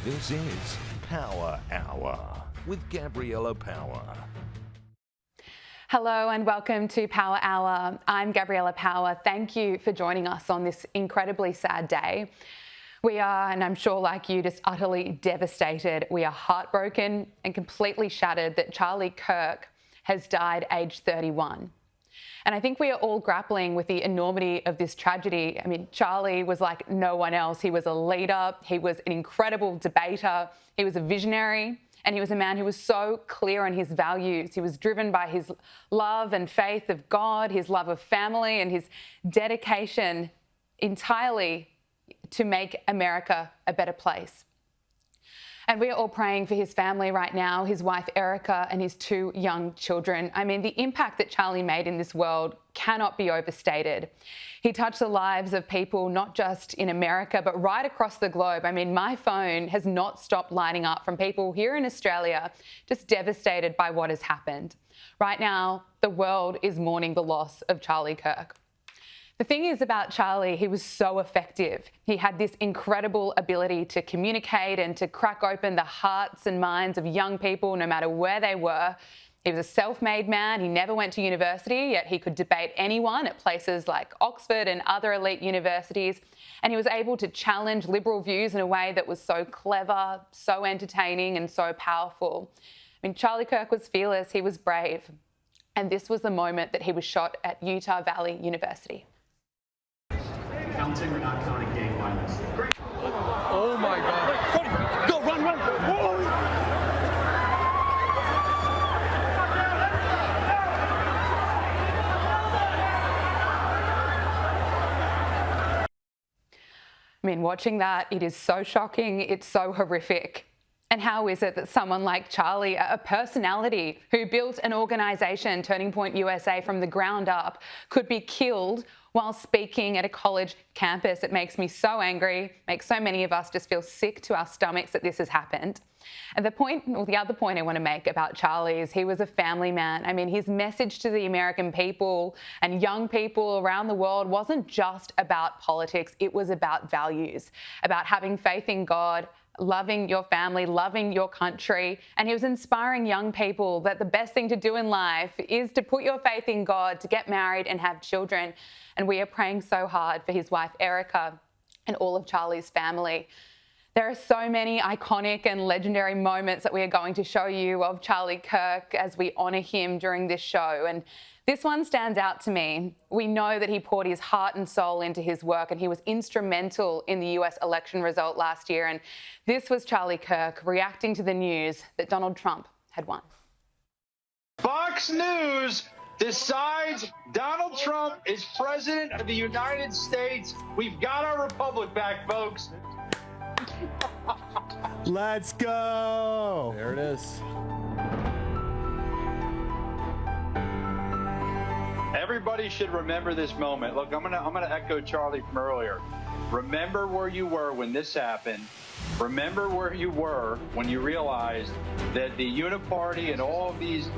This is Power Hour with Gabriella Power. Hello and welcome to Power Hour. I'm Gabriella Power. Thank you for joining us on this incredibly sad day. We are, and I'm sure like you, just utterly devastated. We are heartbroken and completely shattered that Charlie Kirk has died aged 31. And I think we are all grappling with the enormity of this tragedy. I mean, Charlie was like no one else. He was a leader. He was an incredible debater. He was a visionary. And he was a man who was so clear on his values. He was driven by his love and faith of God, his love of family, and his dedication entirely to make America a better place. And we are all praying for his family right now, his wife Erica and his two young children. I mean, the impact that Charlie made in this world cannot be overstated. He touched the lives of people not just in America, but right across the globe. I mean, my phone has not stopped lighting up from people here in Australia just devastated by what has happened. Right now, the world is mourning the loss of Charlie Kirk. The thing is about Charlie, he was so effective. He had this incredible ability to communicate and to crack open the hearts and minds of young people, no matter where they were. He was a self-made man. He never went to university, yet he could debate anyone at places like Oxford and other elite universities. And he was able to challenge liberal views in a way that was so clever, so entertaining, and so powerful. I mean, Charlie Kirk was fearless. He was brave. And this was the moment that he was shot at Utah Valley University. Counting or not counting gang violence? Great. Oh my God. Go, run, run. I mean, watching that, it is so shocking. It's so horrific. And how is it that someone like Charlie, a personality who built an organisation, Turning Point USA, from the ground up, could be killed while speaking at a college campus? It makes me so angry, makes so many of us just feel sick to our stomachs that this has happened. And the other point I want to make about Charlie is he was a family man. I mean, his message to the American people and young people around the world wasn't just about politics. It was about values, about having faith in God, loving your family, loving your country. And he was inspiring young people that the best thing to do in life is to put your faith in God, to get married and have children. And we are praying so hard for his wife, Erica, and all of Charlie's family. There are so many iconic and legendary moments that we are going to show you of Charlie Kirk as we honour him during this show. And this one stands out to me. We know that he poured his heart and soul into his work, and he was instrumental in the US election result last year. And this was Charlie Kirk reacting to the news that Donald Trump had won. Fox News decides Donald Trump is president of the United States. We've got our republic back, folks. Let's go. There it is. Everybody should remember this moment. Look, I'm gonna echo Charlie from earlier. Remember where you were when this happened. Remember where you were when you realized that the Uniparty and all of these,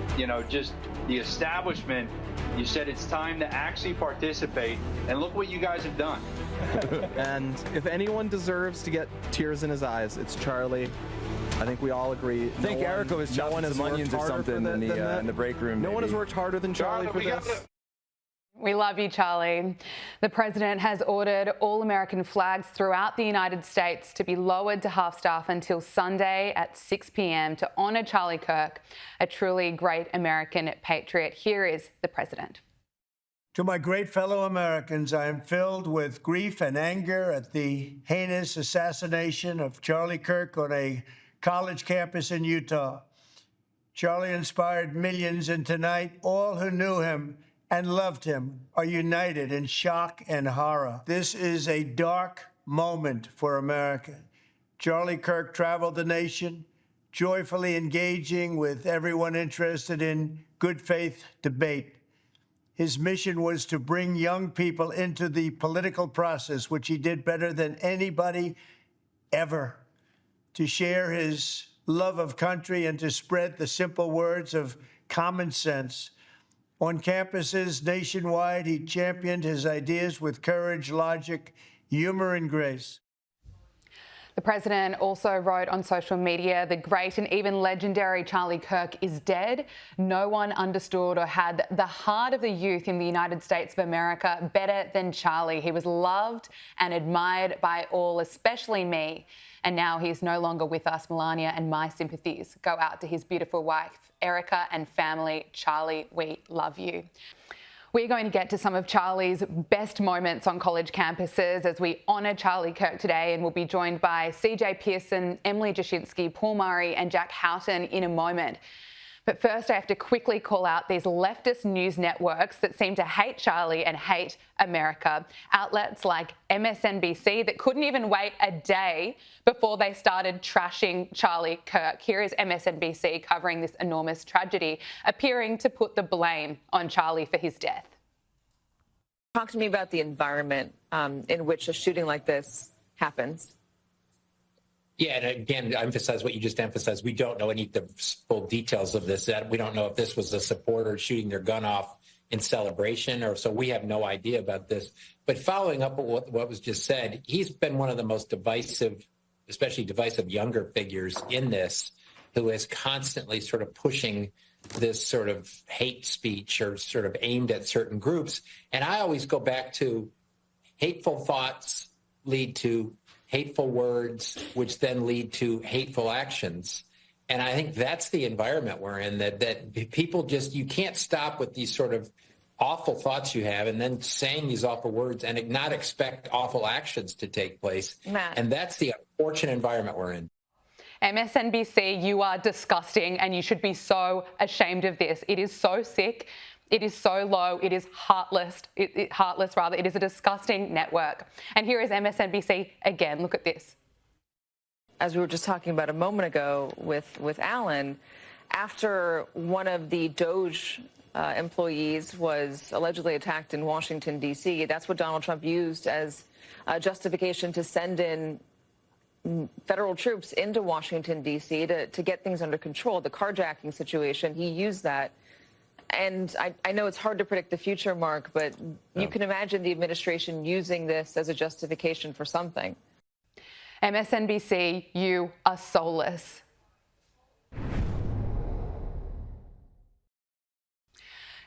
just the establishment, you said it's time to actually participate, and look what you guys have done. And if anyone deserves to get tears in his eyes, it's Charlie. I think we all agree. I think Erica was chopping some onions or something in the break room. No one has worked harder than Charlie for this. We love you, Charlie. The president has ordered all American flags throughout the United States to be lowered to half-staff until Sunday at 6 p.m. to honour Charlie Kirk, a truly great American patriot. Here is the president. To my great fellow Americans, I am filled with grief and anger at the heinous assassination of Charlie Kirk on a college campus in Utah. Charlie inspired millions, and tonight, all who knew him and loved him are united in shock and horror. This is a dark moment for America. Charlie Kirk traveled the nation, joyfully engaging with everyone interested in good faith debate. His mission was to bring young people into the political process, which he did better than anybody ever, to share his love of country and to spread the simple words of common sense. On campuses nationwide, he championed his ideas with courage, logic, humor, and grace. The president also wrote on social media, the great and even legendary Charlie Kirk is dead. No one understood or had the heart of the youth in the United States of America better than Charlie. He was loved and admired by all, especially me. And now he's no longer with us. Melania, and my sympathies go out to his beautiful wife, Erica, and family. Charlie, we love you. We're going to get to some of Charlie's best moments on college campuses as we honour Charlie Kirk today, and we'll be joined by CJ Pearson, Emily Jashinsky, Paul Murray and Jack Houghton in a moment. But first, I have to quickly call out these leftist news networks that seem to hate Charlie and hate America. Outlets like MSNBC that couldn't even wait a day before they started trashing Charlie Kirk. Here is MSNBC covering this enormous tragedy, appearing to put the blame on Charlie for his death. Talk to me about the environment in which a shooting like this happens. Yeah, and again, I emphasize what you just emphasized. We don't know any of the full details of this. We don't know if this was a supporter shooting their gun off in celebration, or so we have no idea about this. But following up on what was just said, he's been one of the most divisive, especially divisive younger figures in this, who is constantly sort of pushing this sort of hate speech or sort of aimed at certain groups. And I always go back to hateful thoughts lead to hateful words, which then lead to hateful actions. And I think that's the environment we're in, that people just, you can't stop with these sort of awful thoughts you have and then saying these awful words and not expect awful actions to take place. Matt. And that's the unfortunate environment we're in. MSNBC, you are disgusting and you should be so ashamed of this. It is so sick. It is so low. It is heartless. Heartless, rather. It is a disgusting network. And here is MSNBC again. Look at this. As we were just talking about a moment ago with Alan, after one of the Doge employees was allegedly attacked in Washington, D.C., that's what Donald Trump used as justification to send in federal troops into Washington, D.C. to get things under control. The carjacking situation, he used that. And I know it's hard to predict the future, Mark, but you can imagine the administration using this as a justification for something. MSNBC, you are soulless.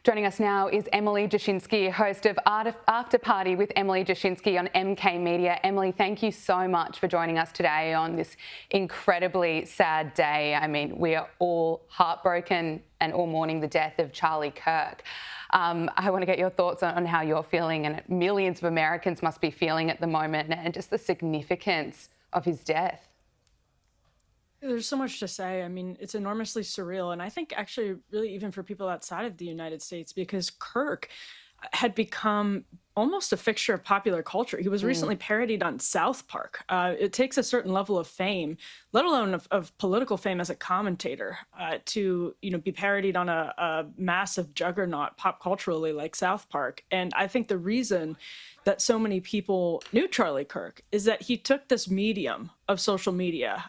Joining us now is Emily Jashinsky, host of After Party with Emily Jashinsky on MK Media. Emily, thank you so much for joining us today on this incredibly sad day. I mean, we are all heartbroken and all mourning the death of Charlie Kirk. I want to get your thoughts on how you're feeling, and millions of Americans must be feeling at the moment, and just the significance of his death. There's so much to say. I mean, it's enormously surreal. And I think actually really even for people outside of the United States, because Kirk had become almost a fixture of popular culture. He was recently parodied on South Park. It takes a certain level of fame, let alone of political fame as a commentator, to be parodied on a massive juggernaut pop culturally like South Park. And I think the reason that so many people knew Charlie Kirk is that he took this medium of social media.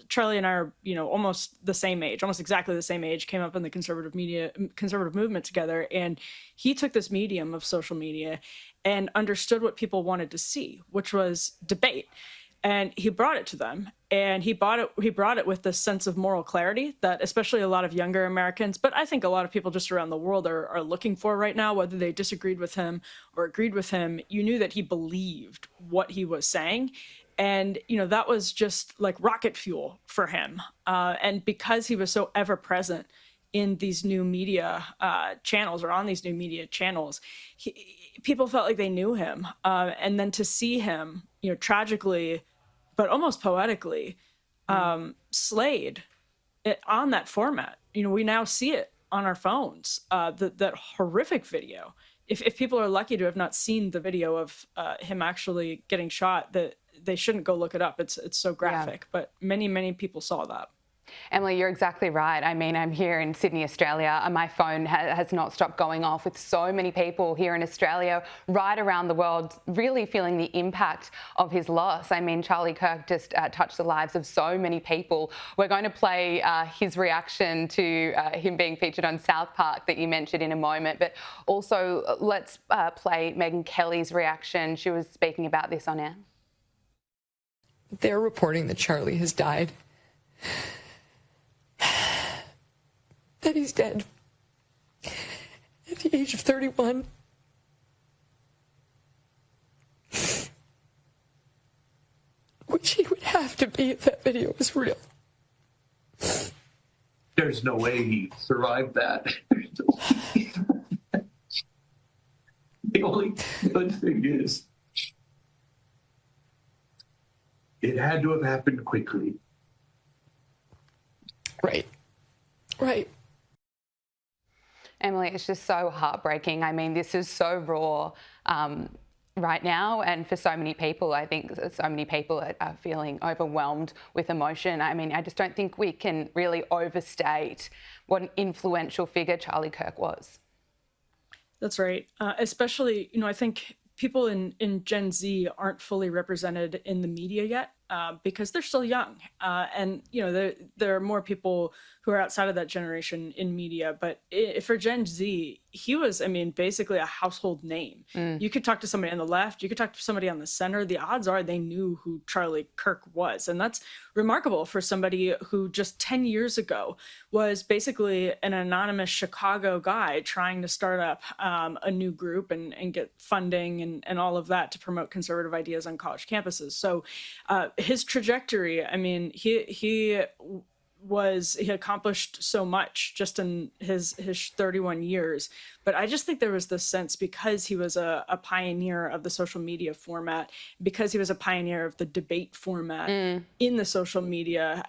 Charlie and I are, almost the same age, almost exactly the same age, came up in the conservative movement together. And he took this medium of social media and understood what people wanted to see, which was debate. And he brought it to them, and he brought it with this sense of moral clarity that especially a lot of younger Americans, but I think a lot of people just around the world are looking for right now, whether they disagreed with him or agreed with him. You knew that he believed what he was saying. And, that was just like rocket fuel for him. And because he was so ever present in these new media channels, or on these new media channels, people felt like they knew him. And then to see him, tragically, but almost poetically, slayed on that format. We now see it on our phones, that horrific video. If people are lucky to have not seen the video of him actually getting shot, that they shouldn't go look it up. It's so graphic, but many people saw that. Emily, you're exactly right. I mean, I'm here in Sydney, Australia, and my phone has not stopped going off with so many people here in Australia, right around the world, really feeling the impact of his loss. I mean, Charlie Kirk just touched the lives of so many people. We're going to play his reaction to him being featured on South Park that you mentioned in a moment, but also let's play Megyn Kelly's reaction. She was speaking about this on air. they're reporting that Charlie has died. That he's dead at the age of 31. Which he would have to be if that video was real. There's no way he survived that. The only good thing is, it had to have happened quickly. Right. Right. Emily, it's just so heartbreaking. I mean, this is so raw right now, and for so many people, I think so many people are feeling overwhelmed with emotion. I mean, I just don't think we can really overstate what an influential figure Charlie Kirk was. That's right. Especially, I think people in Gen Z aren't fully represented in the media yet because they're still young. And, there are more people who are outside of that generation in media. But for Gen Z, he was, basically a household name. You could talk to somebody on the left, you could talk to somebody on the center. The odds are they knew who Charlie Kirk was. And that's remarkable for somebody who just 10 years ago was basically an anonymous Chicago guy trying to start up a new group and get funding and all of that to promote conservative ideas on college campuses. So his trajectory, he accomplished so much just in his 31 years. But I just think there was this sense, because he was a pioneer of the social media format, because he was a pioneer of the debate format in the social media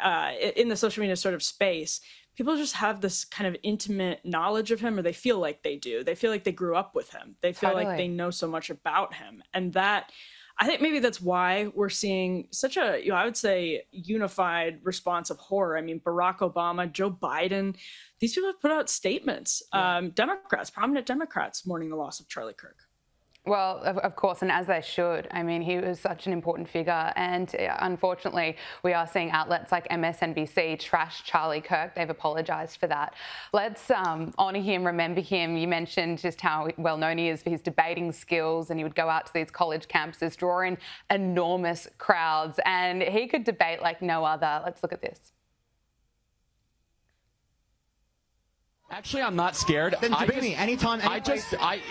sort of space, people just have this kind of intimate knowledge of him, or they feel like they do. They feel like they grew up with him. They feel like they know so much about him. And that, I think maybe that's why we're seeing such a, I would say, unified response of horror. Barack Obama, Joe Biden, these people have put out statements. Democrats, prominent Democrats, mourning the loss of Charlie Kirk. Well, of course, and as they should. He was such an important figure. And unfortunately, we are seeing outlets like MSNBC trash Charlie Kirk. They've apologised for that. Let's honour him, remember him. You mentioned just how well known he is for his debating skills, and he would go out to these college campuses, draw in enormous crowds, and he could debate like no other. Let's look at this. Actually, I'm not scared. Then debate me anytime.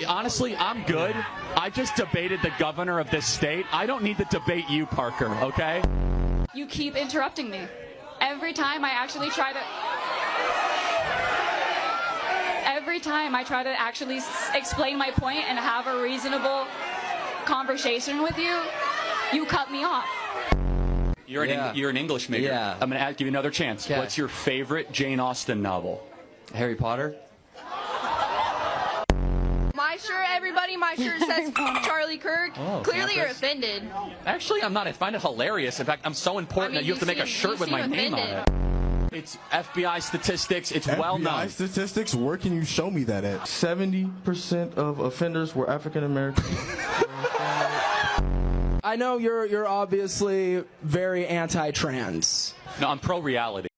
Honestly, I'm good. I just debated the governor of this state. I don't need to debate you, Parker, okay? You keep interrupting me. Every time I try to actually explain my point and have a reasonable conversation with you, you cut me off. You're an English major. Yeah. I'm going to give you another chance. Okay. What's your favorite Jane Austen novel? Harry Potter. My shirt says Charlie Kirk. Oh, Clearly you're campus. offended. Actually, I'm not. I find it hilarious. In fact, I'm so important that you have to make a shirt with my name on it. It's FBI statistics. It's well known. FBI statistics? Where can you show me that at? 70% of offenders were African American. I know you're obviously very anti-trans. No, I'm pro-reality.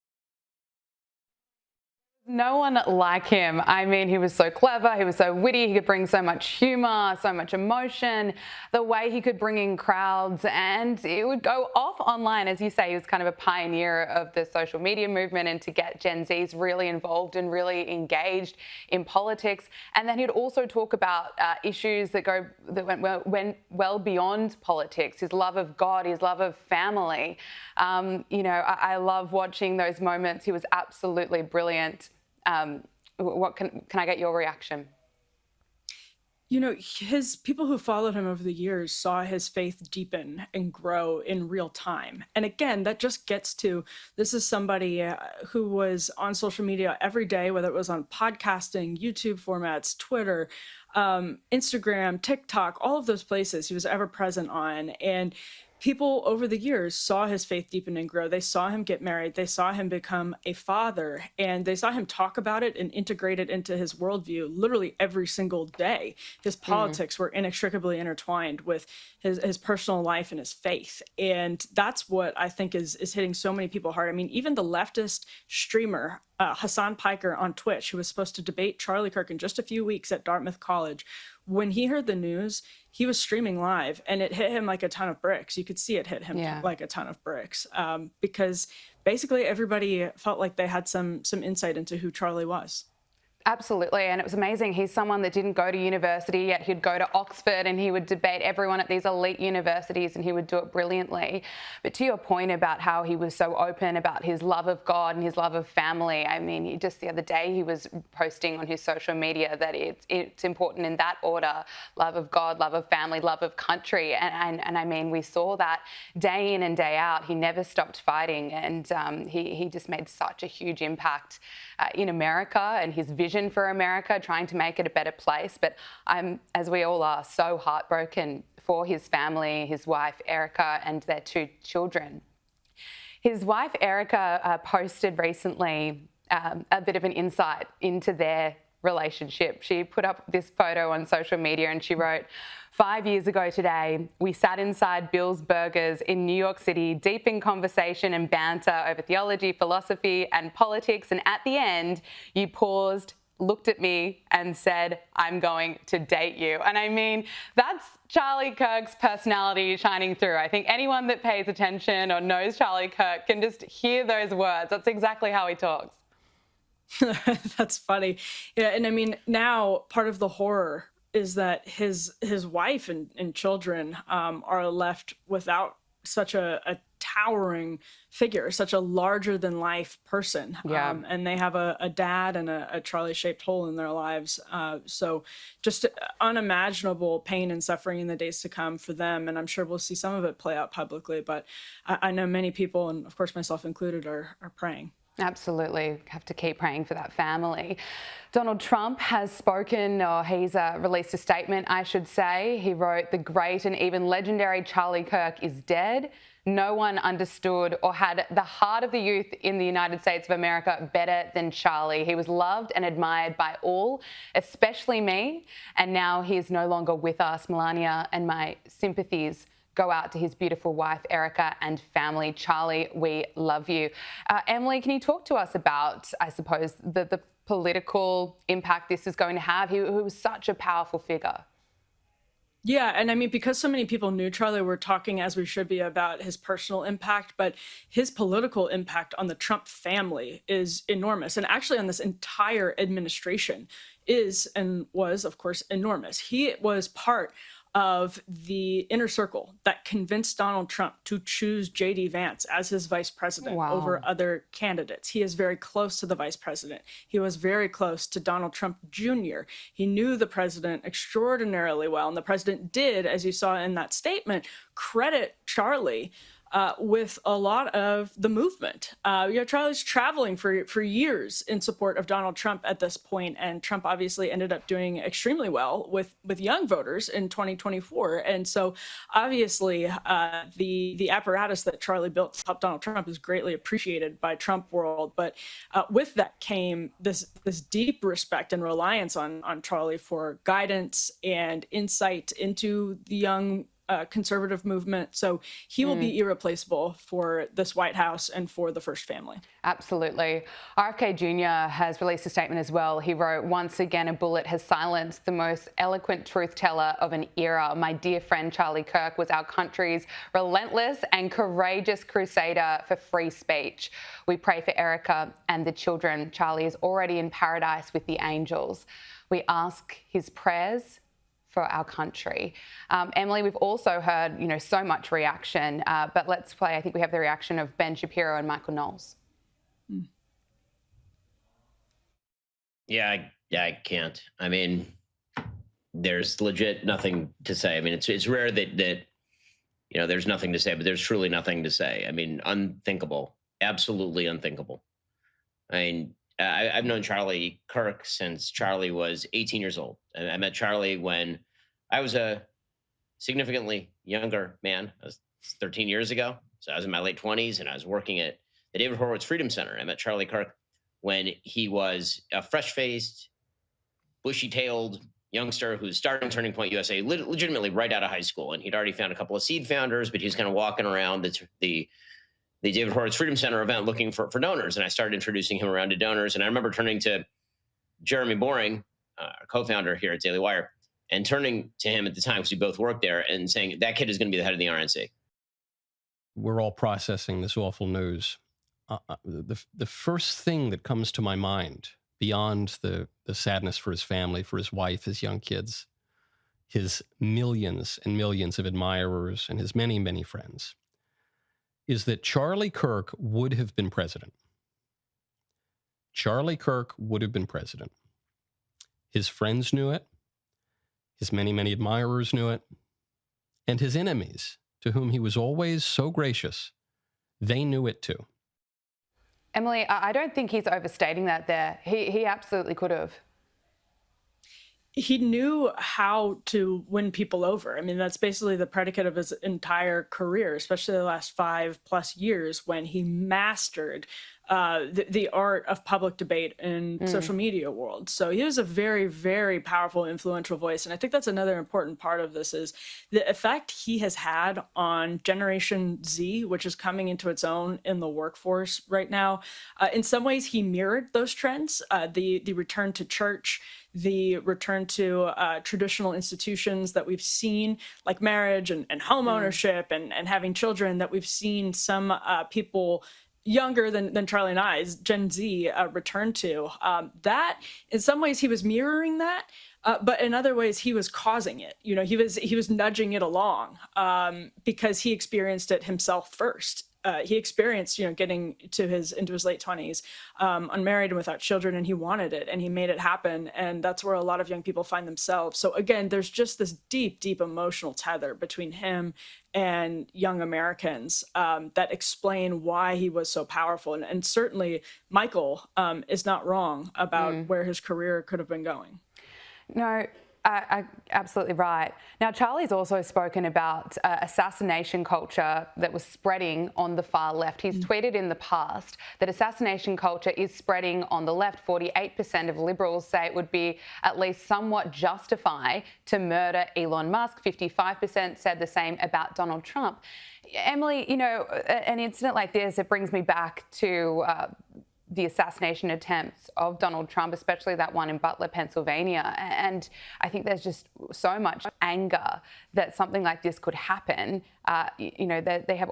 No one like him. He was so clever, he was so witty, he could bring so much humour, so much emotion, the way he could bring in crowds, and it would go off online. As you say, he was kind of a pioneer of the social media movement and to get Gen Zs really involved and really engaged in politics. And then he'd also talk about issues that went well beyond politics, his love of God, his love of family. I love watching those moments. He was absolutely brilliant. What can I get your reaction? His people who followed him over the years saw his faith deepen and grow in real time. And again, that just gets to, this is somebody who was on social media every day, whether it was on podcasting, YouTube formats, Twitter, Instagram, TikTok, all of those places he was ever present on. And people over the years saw his faith deepen and grow. They saw him get married. They saw him become a father, and they saw him talk about it and integrate it into his worldview literally every single day. His politics were inextricably intertwined with his personal life and his faith. And that's what I think is hitting so many people hard. Even the leftist streamer Hassan Piker on Twitch, who was supposed to debate Charlie Kirk in just a few weeks at Dartmouth College. When he heard the news, he was streaming live, and it hit him like a ton of bricks. You could see it hit him like a ton of bricks, because basically everybody felt like they had some insight into who Charlie was. Absolutely, and it was amazing. He's someone that didn't go to university, yet he'd go to Oxford and he would debate everyone at these elite universities, and he would do it brilliantly. But to your point about how he was so open about his love of God and his love of family, I mean, just the other day he was posting on his social media that it's important in that order: love of God, love of family, love of country. And I mean, we saw that day in and day out. He never stopped fighting, and he just made such a huge impact in America and his vision for America, trying to make it a better place. But I'm, as we all are, so heartbroken for his family, his wife Erica, and their 2 children. His wife Erica posted recently a bit of an insight into their relationship. She put up this photo on social media and she wrote, 5 years ago today, we sat inside Bill's Burgers in New York City, deep in conversation and banter over theology, philosophy, and politics. And at the end, you paused, looked at me and said, I'm going to date you. And I mean, that's Charlie Kirk's personality shining through. I think anyone that pays attention or knows Charlie Kirk can just hear those words. That's exactly how he talks. That's funny. Yeah, and I mean, now part of the horror is that his wife and children are left without such a towering figure, such a larger than life person. Yeah. And they have a dad and a Charlie-shaped hole in their lives. So just unimaginable pain and suffering in the days to come for them. And I'm sure we'll see some of it play out publicly, but I know many people, and of course myself included, are praying. Absolutely. Have to keep praying for that family. Donald Trump has spoken, or he's released a statement, I should say. He wrote, "The great and even legendary Charlie Kirk is dead. No one understood or had the heart of the youth in the United States of America better than Charlie. He was loved and admired by all, especially me. And now he is no longer with us. Melania and my sympathies go out to his beautiful wife, Erica, and family. Charlie, we love you." Emily, can you talk to us about, I suppose, the political impact this is going to have? He was such a powerful figure. Yeah, and I mean, because so many people knew Charlie, we're talking, as we should be, about his personal impact, but his political impact on the Trump family is enormous. And actually on this entire administration is and was, of course, enormous. He was part of the inner circle that convinced Donald Trump to choose J.D. Vance as his vice president over other candidates. He is very close to the vice president. He was very close to Donald Trump Jr. He knew the president extraordinarily well, and the president did, as you saw in that statement, credit Charlie with a lot of the movement. Charlie's traveling for years in support of Donald Trump at this point, and Trump obviously ended up doing extremely well with young voters in 2024. And so obviously the apparatus that Charlie built to help Donald Trump is greatly appreciated by Trump world. But with that came this deep respect and reliance on Charlie for guidance and insight into the young conservative movement. So he will be irreplaceable for this White House and for the First Family. Absolutely. RFK Jr. has released a statement as well. He wrote, "Once again, a bullet has silenced the most eloquent truth teller of an era. My dear friend Charlie Kirk was our country's relentless and courageous crusader for free speech. We pray for Erica and the children. Charlie is already in paradise with the angels. We ask his prayers for our country." Emily, we've also heard, so much reaction, but let's play. I think we have the reaction of Ben Shapiro and Michael Knowles. Yeah, I can't. I mean, there's legit nothing to say. I mean, it's rare that there's nothing to say, but there's truly nothing to say. I mean, unthinkable, absolutely unthinkable. I mean, I've known Charlie Kirk since Charlie was 18 years old. I met Charlie when I was a significantly younger man. I was 13 years ago. So I was in my late 20s, and I was working at the David Horowitz Freedom Center. I met Charlie Kirk when he was a fresh-faced, bushy-tailed youngster who's starting Turning Point USA legitimately right out of high school. And he'd already found a couple of seed founders, but he was kind of walking around the the David Horowitz Freedom Center event looking for donors. And I started introducing him around to donors. And I remember turning to Jeremy Boring, our co-founder here at Daily Wire, and turning to him at the time, because we both worked there, and saying, that kid is going to be the head of the RNC. We're all processing this awful news. The first thing that comes to my mind, beyond the sadness for his family, for his wife, his young kids, his millions and millions of admirers, and his many, many friends, is that Charlie Kirk would have been president. Charlie Kirk would have been president. His friends knew it. His many, many admirers knew it. And his enemies, to whom he was always so gracious, they knew it too. Emily, I don't think he's overstating that there. He absolutely could have. He knew how to win people over. I mean, that's basically the predicate of his entire career, especially the last 5+ years, when he mastered the art of public debate in social media world. So he was a very, very powerful, influential voice. And I think that's another important part of this is the effect he has had on Generation Z, which is coming into its own in the workforce right now. In some ways, he mirrored those trends, the return to church, the return to traditional institutions that we've seen, like marriage and home ownership and having children, that we've seen some people younger than Charlie and I, Gen Z, return to. That, in some ways, he was mirroring that, but in other ways, he was causing it. You know, he was nudging it along because he experienced it himself first. He experienced, getting into his late 20s, unmarried and without children, and he wanted it, and he made it happen. And that's where a lot of young people find themselves. So again, there's just this deep, deep emotional tether between him and young Americans that explain why he was so powerful. And certainly Michael is not wrong about where his career could have been going. No, absolutely right. Now, Charlie's also spoken about assassination culture that was spreading on the far left. He's tweeted in the past that assassination culture is spreading on the left. 48% of liberals say it would be at least somewhat justified to murder Elon Musk. 55% said the same about Donald Trump. Emily, an incident like this, it brings me back to the assassination attempts of Donald Trump, especially that one in Butler, Pennsylvania. And I think there's just so much anger that something like this could happen. They have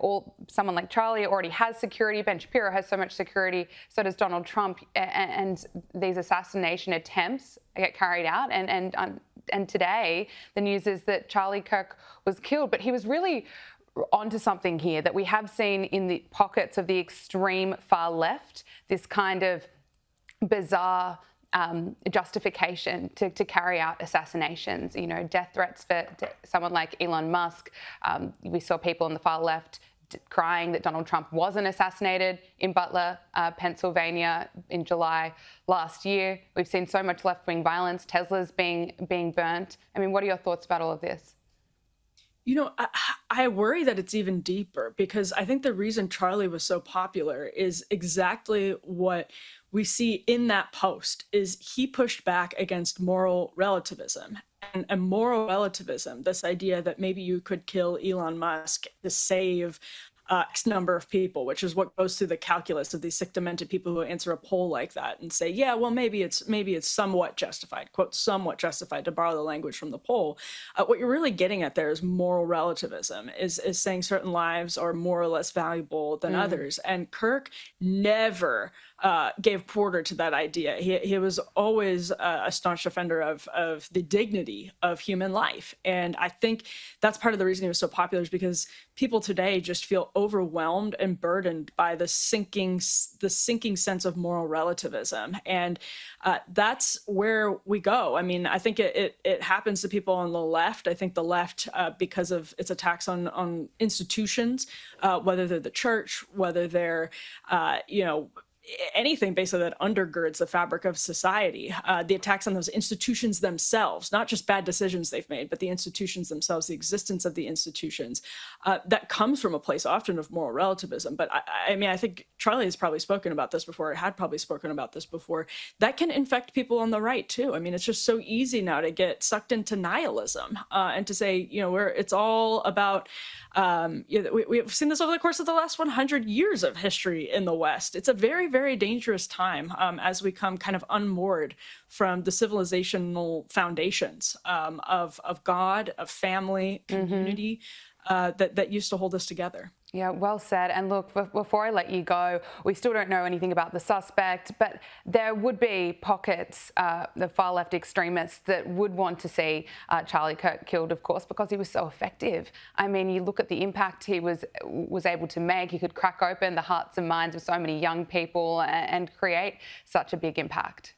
someone like Charlie already has security. Ben Shapiro has so much security. So does Donald Trump. And these assassination attempts get carried out. And today the news is that Charlie Kirk was killed, but he was really onto something here that we have seen in the pockets of the extreme far left, this kind of bizarre justification to carry out assassinations, death threats for someone like Elon Musk. We saw people on the far left crying that Donald Trump wasn't assassinated in Butler, Pennsylvania in July last year. We've seen so much left-wing violence, Teslas being burnt. I mean, what are your thoughts about all of this? I worry that it's even deeper, because I think the reason Charlie was so popular is exactly what we see in that post. Is he pushed back against moral relativism. And moral relativism, this idea that maybe you could kill Elon Musk to save X number of people, which is what goes through the calculus of these sick, demented people who answer a poll like that and say, yeah, well, maybe it's somewhat justified, quote, somewhat justified, to borrow the language from the poll. What you're really getting at there is moral relativism, is saying certain lives are more or less valuable than others. And Kirk never gave quarter to that idea. He was always a staunch defender of the dignity of human life. And I think that's part of the reason he was so popular, is because people today just feel overwhelmed and burdened by the sinking sense of moral relativism. And that's where we go. I mean, I think it happens to people on the left. I think the left, because of its attacks on institutions, whether they're the church, whether they're, anything basically that undergirds the fabric of society. The attacks on those institutions themselves, not just bad decisions they've made, but the institutions themselves, the existence of the institutions, that comes from a place often of moral relativism. But I mean, I think Charlie has probably spoken about this before, had probably spoken about this before. That can infect people on the right too. I mean, it's just so easy now to get sucked into nihilism and to say, where it's all about, we've seen this over the course of the last 100 years of history in the West. It's a very, very dangerous time as we come kind of unmoored from the civilizational foundations of God, of family, community, that used to hold us together. Yeah, well said. And look, before I let you go, we still don't know anything about the suspect, but there would be pockets, the far left extremists, that would want to see Charlie Kirk killed, of course, because he was so effective. I mean, you look at the impact he was able to make. He could crack open the hearts and minds of so many young people and create such a big impact.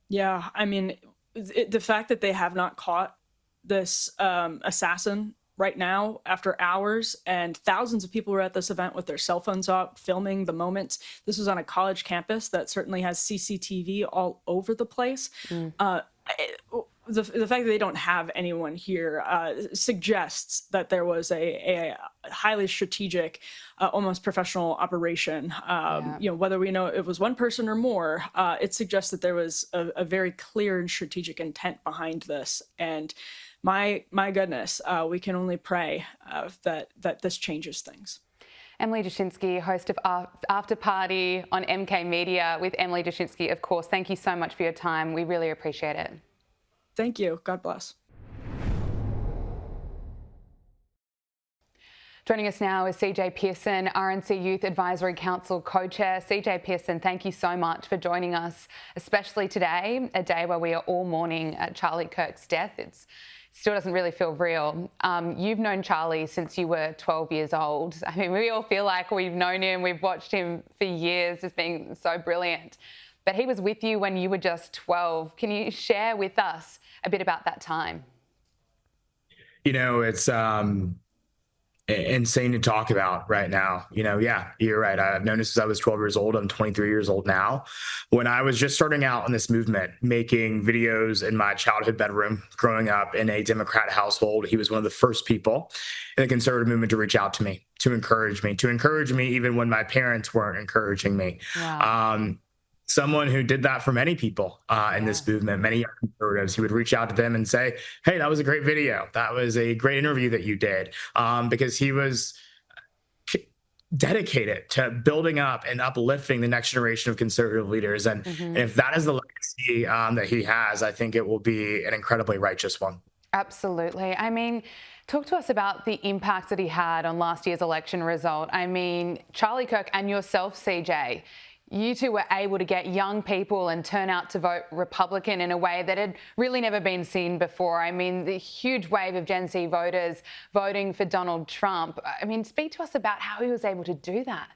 Yeah, I mean, the fact that they have not caught this assassin right now after hours, and thousands of people were at this event with their cell phones up filming the moments. This was on a college campus that certainly has CCTV all over the place. The fact that they don't have anyone here suggests that there was a highly strategic, almost professional operation. Whether we know it was one person or more, it suggests that there was a very clear and strategic intent behind this. And my goodness, we can only pray that this changes things. Emily Jashinsky, host of After Party on MK Media with Emily Jashinsky, of course. Thank you so much for your time. We really appreciate it. Thank you. God bless. Joining us now is CJ Pearson, RNC Youth Advisory Council co-chair. CJ Pearson, thank you so much for joining us, especially today, a day where we are all mourning Charlie Kirk's death. It still doesn't really feel real. You've known Charlie since you were 12 years old. I mean, we all feel like we've known him, we've watched him for years, just being so brilliant. But he was with you when you were just 12. Can you share with us a bit about that time? It's insane to talk about right now. Yeah, you're right. I've known this since I was 12 years old. I'm 23 years old now. When I was just starting out in this movement, making videos in my childhood bedroom, growing up in a Democrat household, he was one of the first people in the conservative movement to reach out to me, to encourage me even when my parents weren't encouraging me. Wow. Someone who did that for many people in this movement, many young conservatives. He would reach out to them and say, hey, that was a great video. That was a great interview that you did, because he was dedicated to building up and uplifting the next generation of conservative leaders. And if that is the legacy that he has, I think it will be an incredibly righteous one. Absolutely. I mean, talk to us about the impact that he had on last year's election result. I mean, Charlie Kirk and yourself, CJ, you two were able to get young people and turn out to vote Republican in a way that had really never been seen before. I mean, the huge wave of Gen Z voters voting for Donald Trump. I mean, speak to us about how he was able to do that.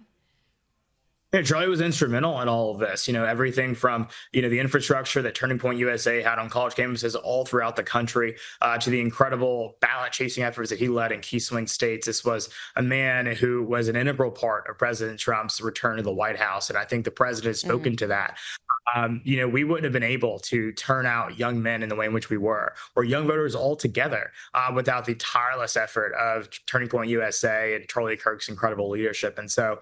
Yeah, Charlie was instrumental in all of this. Everything from, the infrastructure that Turning Point USA had on college campuses all throughout the country, to the incredible ballot chasing efforts that he led in key swing states. This was a man who was an integral part of President Trump's return to the White House. And I think the president has spoken to that. We wouldn't have been able to turn out young men in the way in which we were, or young voters altogether, without the tireless effort of Turning Point USA and Charlie Kirk's incredible leadership. And so,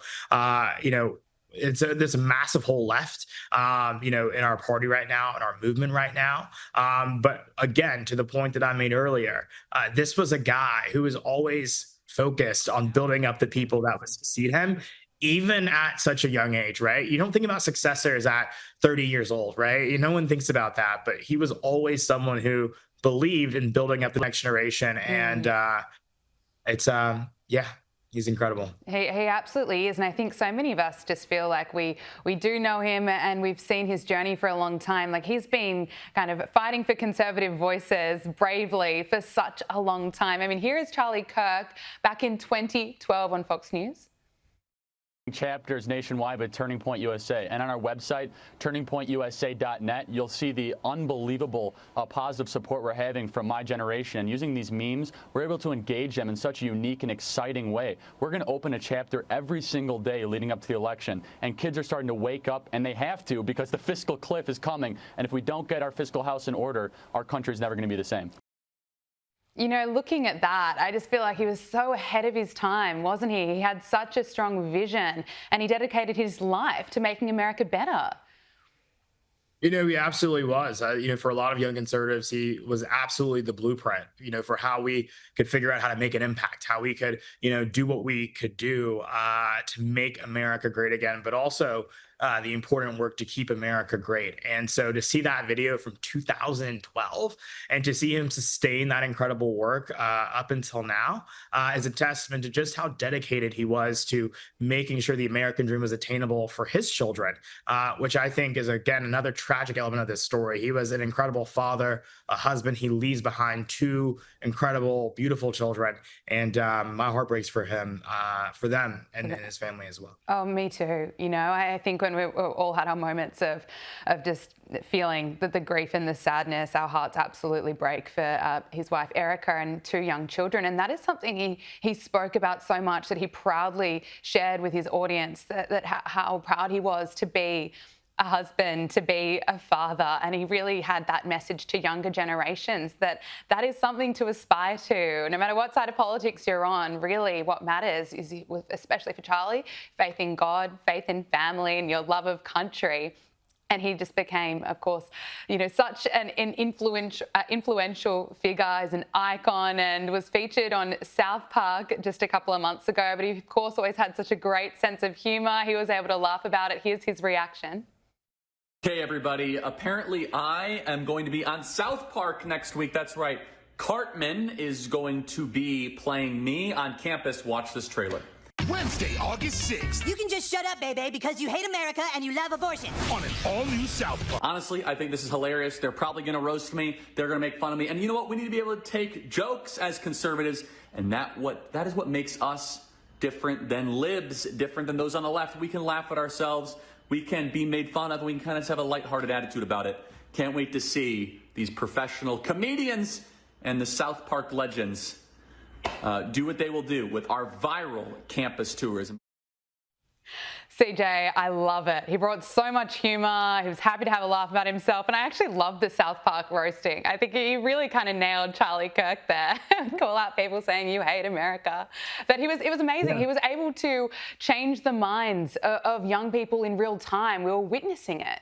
there's a massive hole left, in our party right now, in our movement right now. But again, to the point that I made earlier, this was a guy who was always focused on building up the people that would succeed him, even at such a young age, right? You don't think about successors at 30 years old, right? No one thinks about that, but he was always someone who believed in building up the next generation. And he's incredible. He absolutely is. And I think so many of us just feel like we do know him and we've seen his journey for a long time. Like, he's been kind of fighting for conservative voices bravely for such a long time. I mean, here is Charlie Kirk back in 2012 on Fox News. chapters nationwide with Turning Point USA, and on our website turningpointusa.net you'll see the unbelievable positive support we're having from my generation. And using these memes, we're able to engage them in such a unique and exciting way. We're going to open a chapter every single day leading up to the election, and kids are starting to wake up, and they have to, because the fiscal cliff is coming, and if we don't get our fiscal house in order, our country is never going to be the same. You know, looking at that, I just feel like he was so ahead of his time, wasn't he? He had such a strong vision, and he dedicated his life to making America better. You know, he absolutely was. You know, for a lot of young conservatives, he was absolutely the blueprint, you know, for how we could figure out how to make an impact, how we could, you know, do what we could do to make America great again, but also the important work to keep America great. And so to see that video from 2012 and to see him sustain that incredible work up until now is a testament to just how dedicated he was to making sure the American dream was attainable for his children, which I think is, again, another tragic element of this story. He was an incredible father, a husband. He leaves behind two incredible, beautiful children. And my heart breaks for him, for them and his family as well. Oh, me too. You know, I think when we all had our moments of just feeling that the grief and the sadness, our hearts absolutely break for his wife Erica and two young children. And that is something he spoke about so much, that he proudly shared with his audience, that how proud he was to be a husband, to be a father. And he really had that message to younger generations that is something to aspire to. No matter what side of politics you're on, really what matters is, especially for Charlie, faith in God, faith in family, and your love of country. And he just became, of course, you know, such an influential figure, as an icon, and was featured on South Park just a couple of months ago. But he, of course, always had such a great sense of humor. He was able to laugh about it. Here's his reaction. Okay, everybody. Apparently, I am going to be on South Park next week. That's right. Cartman is going to be playing me on campus. Watch this trailer. Wednesday, August 6th. You can just shut up, baby, because you hate America and you love abortion. On an all-new South Park. Honestly, I think this is hilarious. They're probably going to roast me. They're going to make fun of me. And you know what? We need to be able to take jokes as conservatives. And that is what makes us different than libs, different than those on the left. We can laugh at ourselves. We can be made fun of. We can kind of have a lighthearted attitude about it. Can't wait to see these professional comedians and the South Park legends do what they will do with our viral campus tourism. CJ, I love it. He brought so much humor. He was happy to have a laugh about himself. And I actually love the South Park roasting. I think he really kind of nailed Charlie Kirk there. Call out people saying you hate America. But it was amazing. Yeah. He was able to change the minds of young people in real time. We were witnessing it.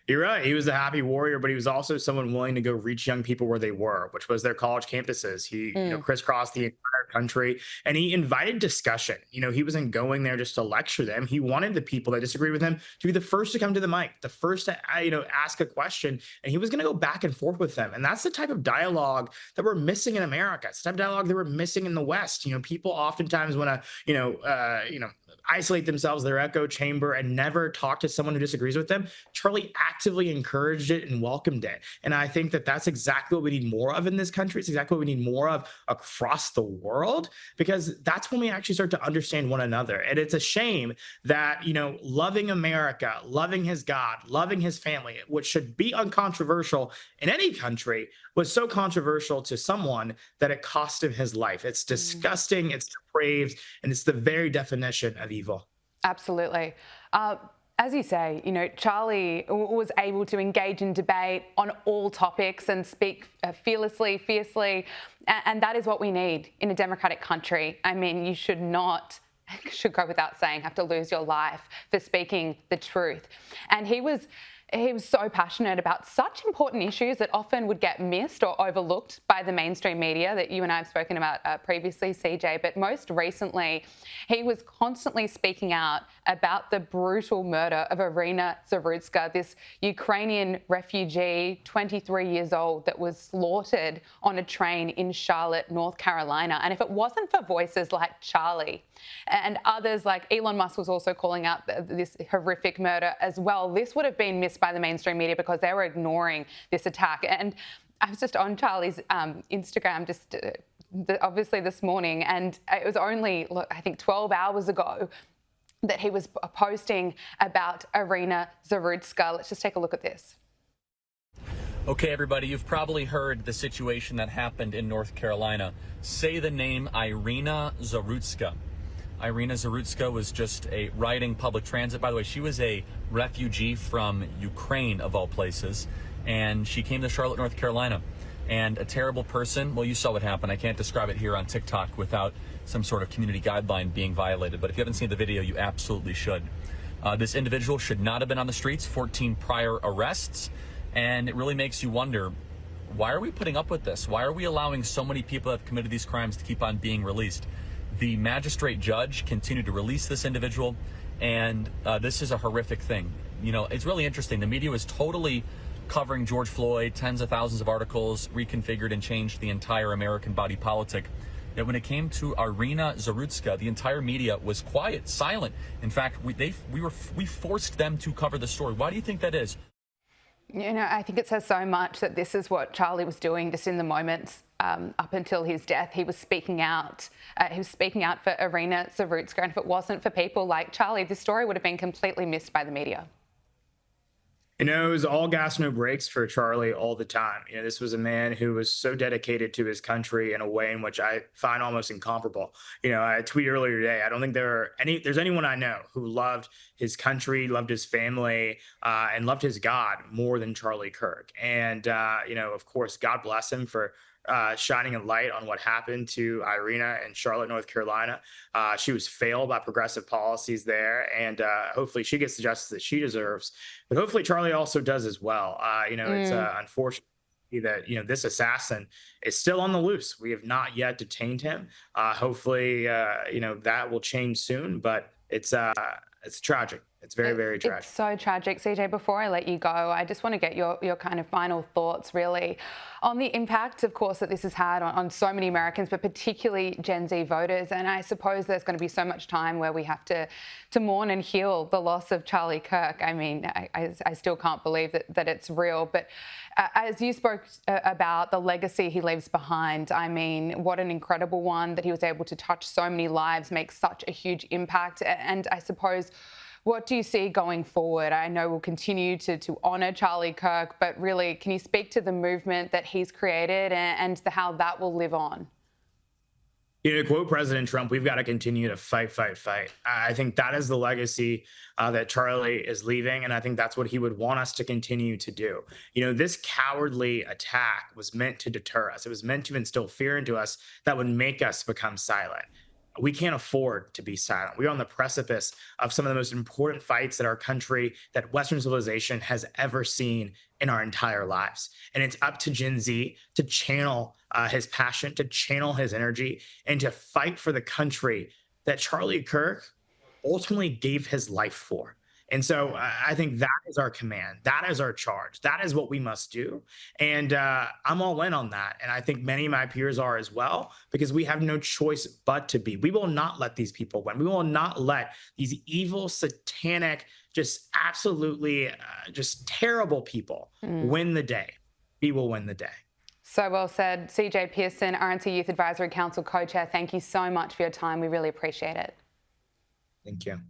You're right. He was a happy warrior, but he was also someone willing to go reach young people where they were, which was their college campuses. He you know, crisscrossed the entire country, and he invited discussion. You know, he wasn't going there just to lecture them. He wanted the people that disagree with him to be the first to come to the mic, the first to, you know, ask a question, and he was going to go back and forth with them. And that's the type of dialogue that we're missing in America. It's the type of dialogue that we're missing in the West. You know, people oftentimes want to, isolate themselves, their echo chamber, and never talk to someone who disagrees with them. Charlie actively encouraged it and welcomed it. And I think that that's exactly what we need more of in this country. It's exactly what we need more of across the world, because that's when we actually start to understand one another. And it's a shame that, you know, loving America, loving his God, loving his family, which should be uncontroversial in any country, was so controversial to someone that it cost him his life. It's disgusting, it's depraved, and it's the very definition of evil. Absolutely. As you say, you know, Charlie was able to engage in debate on all topics and speak fearlessly, fiercely, and that is what we need in a democratic country. I mean, you should go without saying, have to lose your life for speaking the truth. And he was so passionate about such important issues that often would get missed or overlooked by the mainstream media that you and I have spoken about previously, CJ. But most recently, he was constantly speaking out about the brutal murder of Irina Zarutska, this Ukrainian refugee, 23 years old, that was slaughtered on a train in Charlotte, North Carolina. And if it wasn't for voices like Charlie and others, like Elon Musk was also calling out this horrific murder as well, this would have been missed by the mainstream media because they were ignoring this attack. And I was just on Charlie's Instagram obviously this morning, and it was only, I think, 12 hours ago that he was posting about Irina Zarutska. Let's just take a look at this. Okay, everybody, you've probably heard the situation that happened in North Carolina. Say the name Irina Zarutska. Irina Zarutska was just riding public transit. By the way, she was a refugee from Ukraine, of all places, and she came to Charlotte, North Carolina. And a terrible person, well, you saw what happened. I can't describe it here on TikTok without some sort of community guideline being violated. But if you haven't seen the video, you absolutely should. This individual should not have been on the streets, 14 prior arrests. And it really makes you wonder, why are we putting up with this? Why are we allowing so many people that have committed these crimes to keep on being released? The magistrate judge continued to release this individual, and this is a horrific thing. You know, it's really interesting. The media was totally covering George Floyd, tens of thousands of articles, reconfigured and changed the entire American body politic. Yet when it came to Irina Zarutska, the entire media was quiet, silent. In fact, we forced them to cover the story. Why do you think that is? You know, I think it says so much that this is what Charlie was doing just in the moments up until his death. He was speaking out. He was speaking out for Irina Zarutska. And if it wasn't for people like Charlie, this story would have been completely missed by the media. You know, it was all gas, no brakes for Charlie all the time. You know, this was a man who was so dedicated to his country in a way in which I find almost incomparable. You know, I tweeted earlier today, I don't think there's anyone I know who loved his country, loved his family, and loved his God more than Charlie Kirk. And, you know, of course, God bless him for shining a light on what happened to Irina in Charlotte, North Carolina. She was failed by progressive policies there, and hopefully she gets the justice that she deserves. But hopefully Charlie also does as well. You know, it's unfortunate that, you know, this assassin is still on the loose. We have not yet detained him. Hopefully, you know, that will change soon, but it's tragic. It's very, very tragic. It's so tragic. CJ, before I let you go, I just want to get your kind of final thoughts, really, on the impact, of course, that this has had on so many Americans, but particularly Gen Z voters. And I suppose there's going to be so much time where we have to mourn and heal the loss of Charlie Kirk. I mean, I still can't believe that it's real. But as you spoke about the legacy he leaves behind, I mean, what an incredible one that he was able to touch so many lives, make such a huge impact. And I suppose, what do you see going forward? I know we'll continue to honour Charlie Kirk, but really, can you speak to the movement that he's created and how that will live on? You know, to quote President Trump, we've got to continue to fight, fight, fight. I think that is the legacy that Charlie is leaving, and I think that's what he would want us to continue to do. You know, this cowardly attack was meant to deter us. It was meant to instill fear into us that would make us become silent. We can't afford to be silent. We are on the precipice of some of the most important fights that our country, that Western civilization has ever seen in our entire lives. And it's up to Gen Z to channel his passion, to channel his energy, and to fight for the country that Charlie Kirk ultimately gave his life for. And so I think that is our command. That is our charge. That is what we must do. And I'm all in on that. And I think many of my peers are as well, because we have no choice but to be. We will not let these people win. We will not let these evil, satanic, just absolutely just terrible people win the day. We will win the day. So well said. CJ Pearson, RNC Youth Advisory Council co-chair, thank you so much for your time. We really appreciate it. Thank you.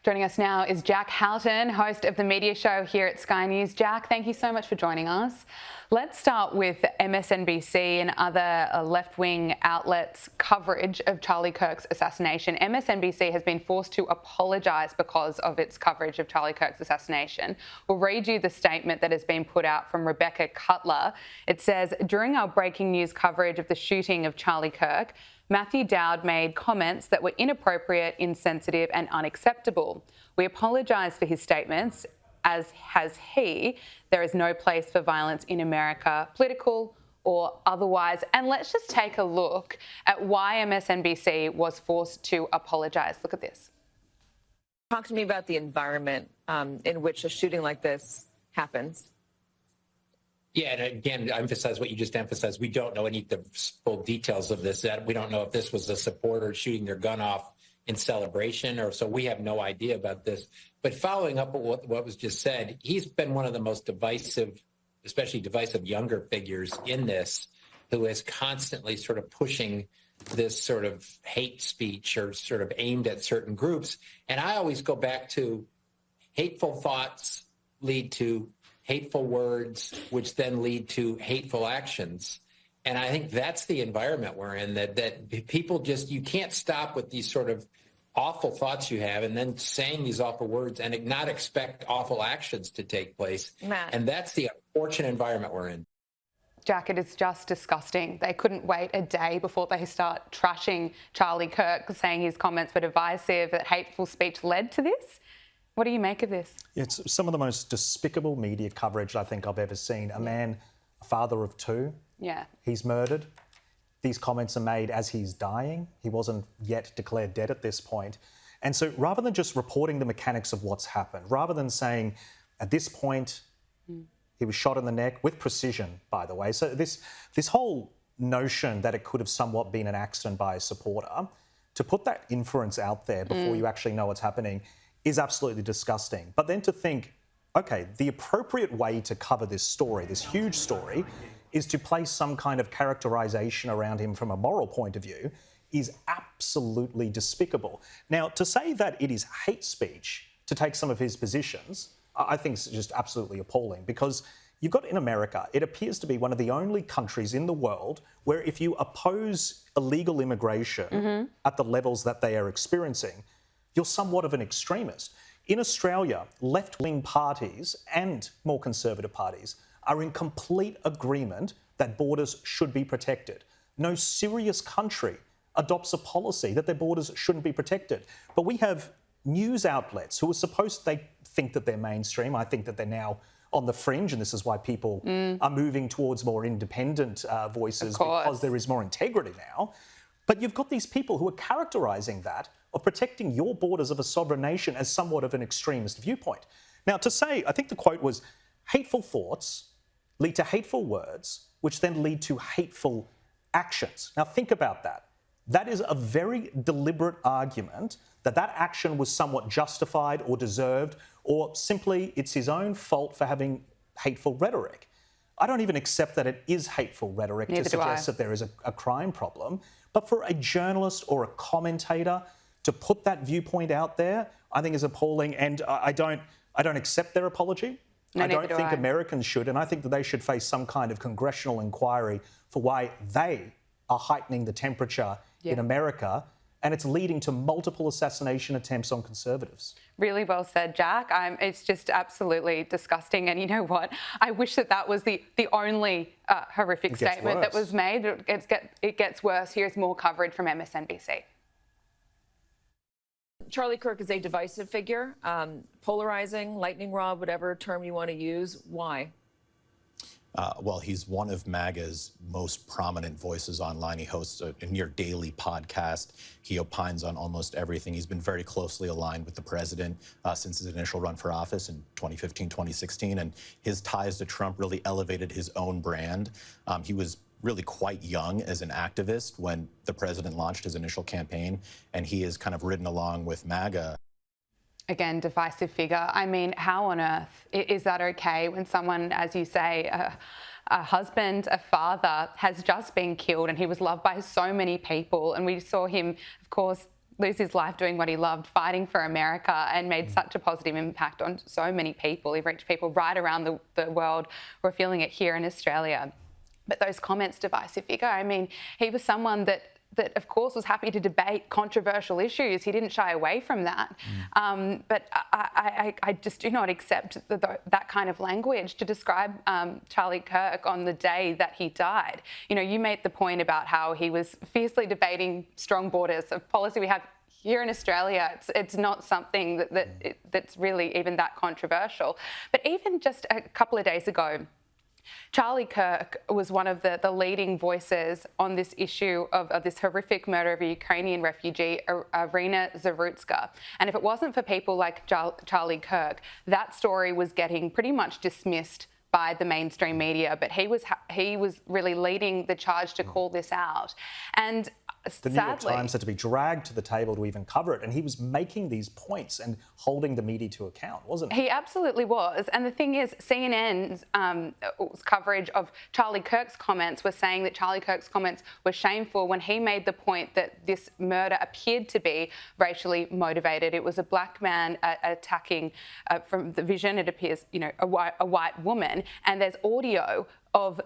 Joining us now is Jack Houghton, host of the media show here at Sky News. Jack, thank you so much for joining us. Let's start with MSNBC and other left-wing outlets' coverage of Charlie Kirk's assassination. MSNBC has been forced to apologise because of its coverage of Charlie Kirk's assassination. We'll read you the statement that has been put out from Rebecca Cutler. It says, during our breaking news coverage of the shooting of Charlie Kirk, Matthew Dowd made comments that were inappropriate, insensitive and unacceptable. We apologise for his statements, as has he. There is no place for violence in America, political or otherwise. And let's just take a look at why MSNBC was forced to apologise. Look at this. Talk to me about the environment in which a shooting like this happens. Yeah, and again, emphasize what you just emphasized. We don't know any of the full details of this. We don't know if this was a supporter shooting their gun off in celebration, or so we have no idea about this. But following up on what was just said, he's been one of the most divisive, especially divisive younger figures in this. who is constantly sort of pushing this sort of hate speech or sort of aimed at certain groups. And I always go back to hateful thoughts lead to hateful words, which then lead to hateful actions. And I think that's the environment we're in, that people just, you can't stop with these sort of awful thoughts you have and then saying these awful words and not expect awful actions to take place. Matt. And that's the unfortunate environment we're in. Jack, it is just disgusting. They couldn't wait a day before they start trashing Charlie Kirk, saying his comments were divisive, that hateful speech led to this. What do you make of this? It's some of the most despicable media coverage I think I've ever seen. A man, a father of two, he's murdered. These comments are made as he's dying. He wasn't yet declared dead at this point. And so rather than just reporting the mechanics of what's happened, rather than saying, at this point, he was shot in the neck with precision, by the way. So this whole notion that it could have somewhat been an accident by a supporter, to put that inference out there before you actually know what's happening is absolutely disgusting. But then to think, okay, the appropriate way to cover this story, this huge story, is to place some kind of characterization around him from a moral point of view is absolutely despicable. Now, to say that it is hate speech to take some of his positions, I think is just absolutely appalling, because you've got in America, it appears to be one of the only countries in the world where if you oppose illegal immigration at the levels that they are experiencing, you're somewhat of an extremist. In Australia, left-wing parties and more conservative parties are in complete agreement that borders should be protected. No serious country adopts a policy that their borders shouldn't be protected. But we have news outlets who are supposed, they think that they're mainstream. I think that they're now on the fringe, and this is why people are moving towards more independent voices, because there is more integrity now. But you've got these people who are characterising that, of protecting your borders of a sovereign nation, as somewhat of an extremist viewpoint. Now, to say, I think the quote was, hateful thoughts lead to hateful words, which then lead to hateful actions. Now, think about that. That is a very deliberate argument that that action was somewhat justified or deserved, or simply it's his own fault for having hateful rhetoric. I don't even accept that it is hateful rhetoric to suggest that there is a crime problem. But for a journalist or a commentator to put that viewpoint out there, I think is appalling. And I don't accept their apology. I don't think Americans should. And I think that they should face some kind of congressional inquiry for why they are heightening the temperature in America. And it's leading to multiple assassination attempts on conservatives. Really well said, Jack. It's just absolutely disgusting. And you know what? I wish that was the only horrific statement that was made. It gets worse. Here's more coverage from MSNBC. Charlie Kirk is a divisive figure, polarizing, lightning rod, whatever term you want to use. Why? Well, he's one of MAGA's most prominent voices online. He hosts a near daily podcast. He opines on almost everything. He's been very closely aligned with the president since his initial run for office in 2015, 2016. And his ties to Trump really elevated his own brand. He was really quite young as an activist when the president launched his initial campaign, and he has kind of ridden along with MAGA. Again, divisive figure. I mean, how on earth is that okay when someone, as you say, a husband, a father, has just been killed and he was loved by so many people, and we saw him, of course, lose his life doing what he loved, fighting for America, and made such a positive impact on so many people. He reached people right around the world. We're feeling it here in Australia. But those comments, divisive figure, I mean, he was someone that of course was happy to debate controversial issues. He didn't shy away from that. But I just do not accept that kind of language to describe Charlie Kirk on the day that he died. You know, you made the point about how he was fiercely debating strong borders, a policy we have here in Australia. It's not something that's really even that controversial. But even just a couple of days ago, Charlie Kirk was one of the leading voices on this issue of this horrific murder of a Ukrainian refugee, Irina Zarutska. And if it wasn't for people like Charlie Kirk, that story was getting pretty much dismissed by the mainstream media. But he was really leading the charge to call this out. And The New York Times had to be dragged to the table to even cover it, and he was making these points and holding the media to account, wasn't he? He absolutely was. And the thing is, CNN's coverage of Charlie Kirk's comments was saying that Charlie Kirk's comments were shameful when he made the point that this murder appeared to be racially motivated. It was a black man attacking, from the vision, it appears, you know, a white woman, and there's audio of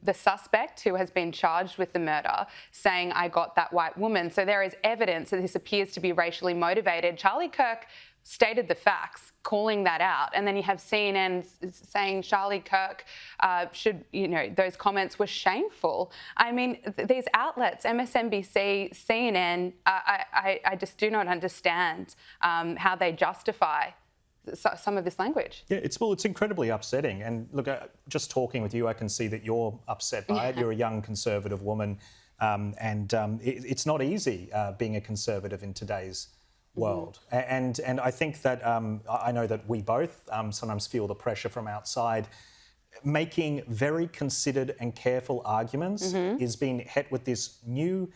the suspect who has been charged with the murder saying, I got that white woman. So there is evidence that this appears to be racially motivated. Charlie Kirk stated the facts, calling that out. And then you have CNN saying Charlie Kirk should, you know, those comments were shameful. I mean, these outlets, MSNBC, CNN, I just do not understand how they justify some of this language. Yeah, it's incredibly upsetting. And look, just talking with you, I can see that you're upset by it. You're a young conservative woman, and it's not easy being a conservative in today's world. And I think that I know that we both sometimes feel the pressure from outside. Making very considered and careful arguments is being hit with this new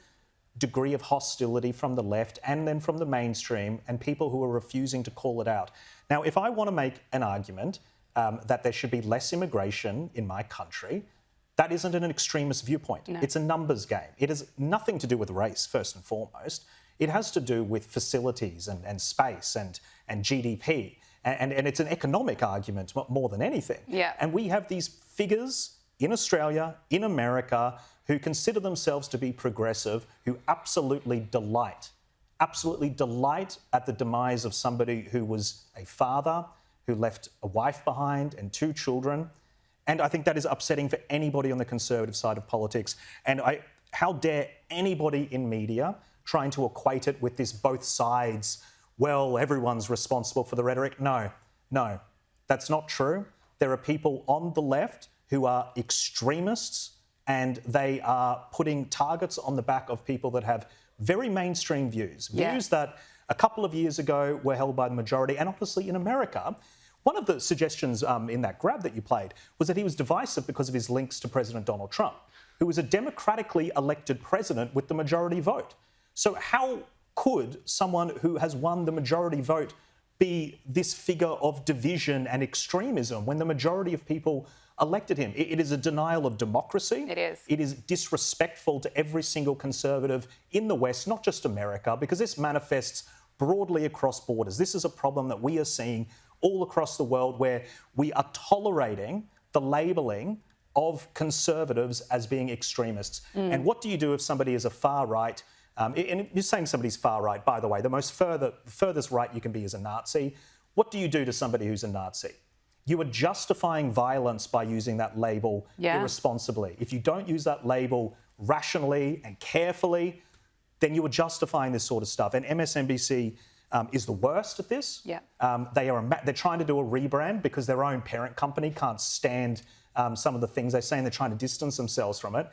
degree of hostility from the left and then from the mainstream and people who are refusing to call it out. Now, if I want to make an argument that there should be less immigration in my country, that isn't an extremist viewpoint. No. It's a numbers game. It has nothing to do with race, first and foremost. It has to do with facilities and space and GDP. And it's an economic argument more than anything. Yeah. And we have these figures in Australia, in America, who consider themselves to be progressive, who absolutely delight at the demise of somebody who was a father, who left a wife behind and 2 children. And I think that is upsetting for anybody on the conservative side of politics. And how dare anybody in media trying to equate it with this both sides, well, everyone's responsible for the rhetoric. No, that's not true. There are people on the left who are extremists, and they are putting targets on the back of people that have very mainstream views that a couple of years ago were held by the majority. And obviously in America, one of the suggestions in that grab that you played was that he was divisive because of his links to President Donald Trump, who was a democratically elected president with the majority vote. So how could someone who has won the majority vote be this figure of division and extremism when the majority of people elected him? It is a denial of democracy. It is. It is disrespectful to every single conservative in the West, not just America, because this manifests broadly across borders. This is a problem that we are seeing all across the world, where we are tolerating the labelling of conservatives as being extremists. And what do you do if somebody is a far right? And you're saying somebody's far right, by the way. The furthest right you can be is a Nazi. What do you do to somebody who's a Nazi? You are justifying violence by using that label irresponsibly. If you don't use that label rationally and carefully, then you are justifying this sort of stuff. And MSNBC is the worst at this. Yeah. They're trying to do a rebrand because their own parent company can't stand some of the things they say, and they're trying to distance themselves from it.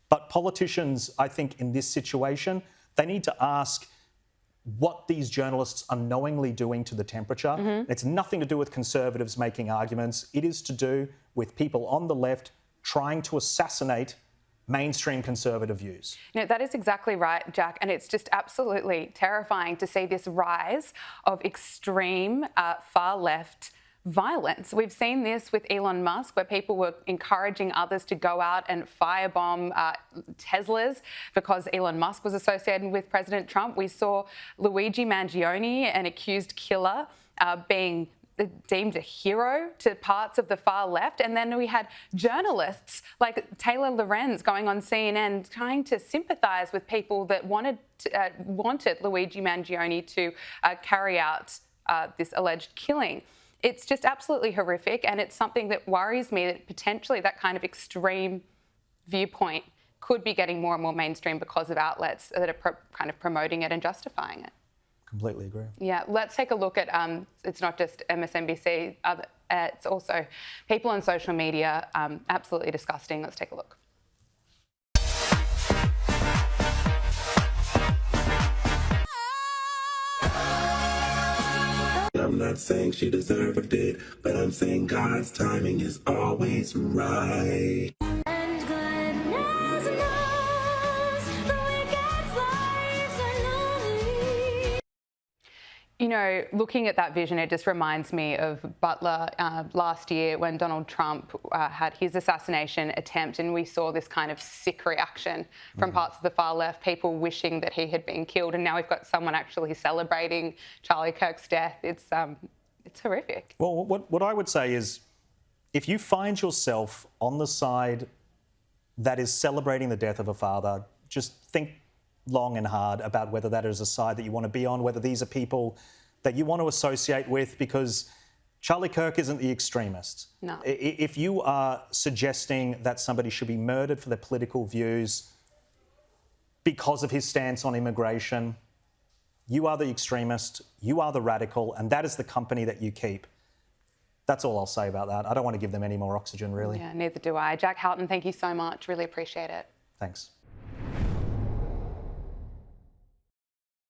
But politicians, I think, in this situation, they need to ask what these journalists are knowingly doing to the temperature. It's nothing to do with conservatives making arguments. It is to do with people on the left trying to assassinate mainstream conservative views. You know, that is exactly right, Jack, and it's just absolutely terrifying to see this rise of extreme far left violence. We've seen this with Elon Musk, where people were encouraging others to go out and firebomb Teslas because Elon Musk was associated with President Trump. We saw Luigi Mangione, an accused killer, being deemed a hero to parts of the far left. And then we had journalists like Taylor Lorenz going on CNN trying to sympathise with people that wanted Luigi Mangione to carry out this alleged killing. It's just absolutely horrific, and it's something that worries me that potentially that kind of extreme viewpoint could be getting more and more mainstream because of outlets that are kind of promoting it and justifying it. Completely agree. Yeah, let's take a look at, it's not just MSNBC, it's also people on social media, absolutely disgusting. Let's take a look. I'm not saying she deserved it, but I'm saying God's timing is always right. And goodness knows the wicked You know, looking at that vision, it just reminds me of Butler last year when Donald Trump had his assassination attempt, and we saw this kind of sick reaction from parts of the far left, people wishing that he had been killed, and now we've got someone actually celebrating Charlie Kirk's death. It's horrific. Well, what I would say is, if you find yourself on the side that is celebrating the death of a father, just think long and hard about whether that is a side that you want to be on, whether these are people that you want to associate with, because Charlie Kirk isn't the extremist. No. If you are suggesting that somebody should be murdered for their political views because of his stance on immigration, you are the extremist, you are the radical, and that is the company that you keep. That's all I'll say about that. I don't want to give them any more oxygen, really. Yeah, neither do I. Jack Houghton, thank you so much. Really appreciate it. Thanks.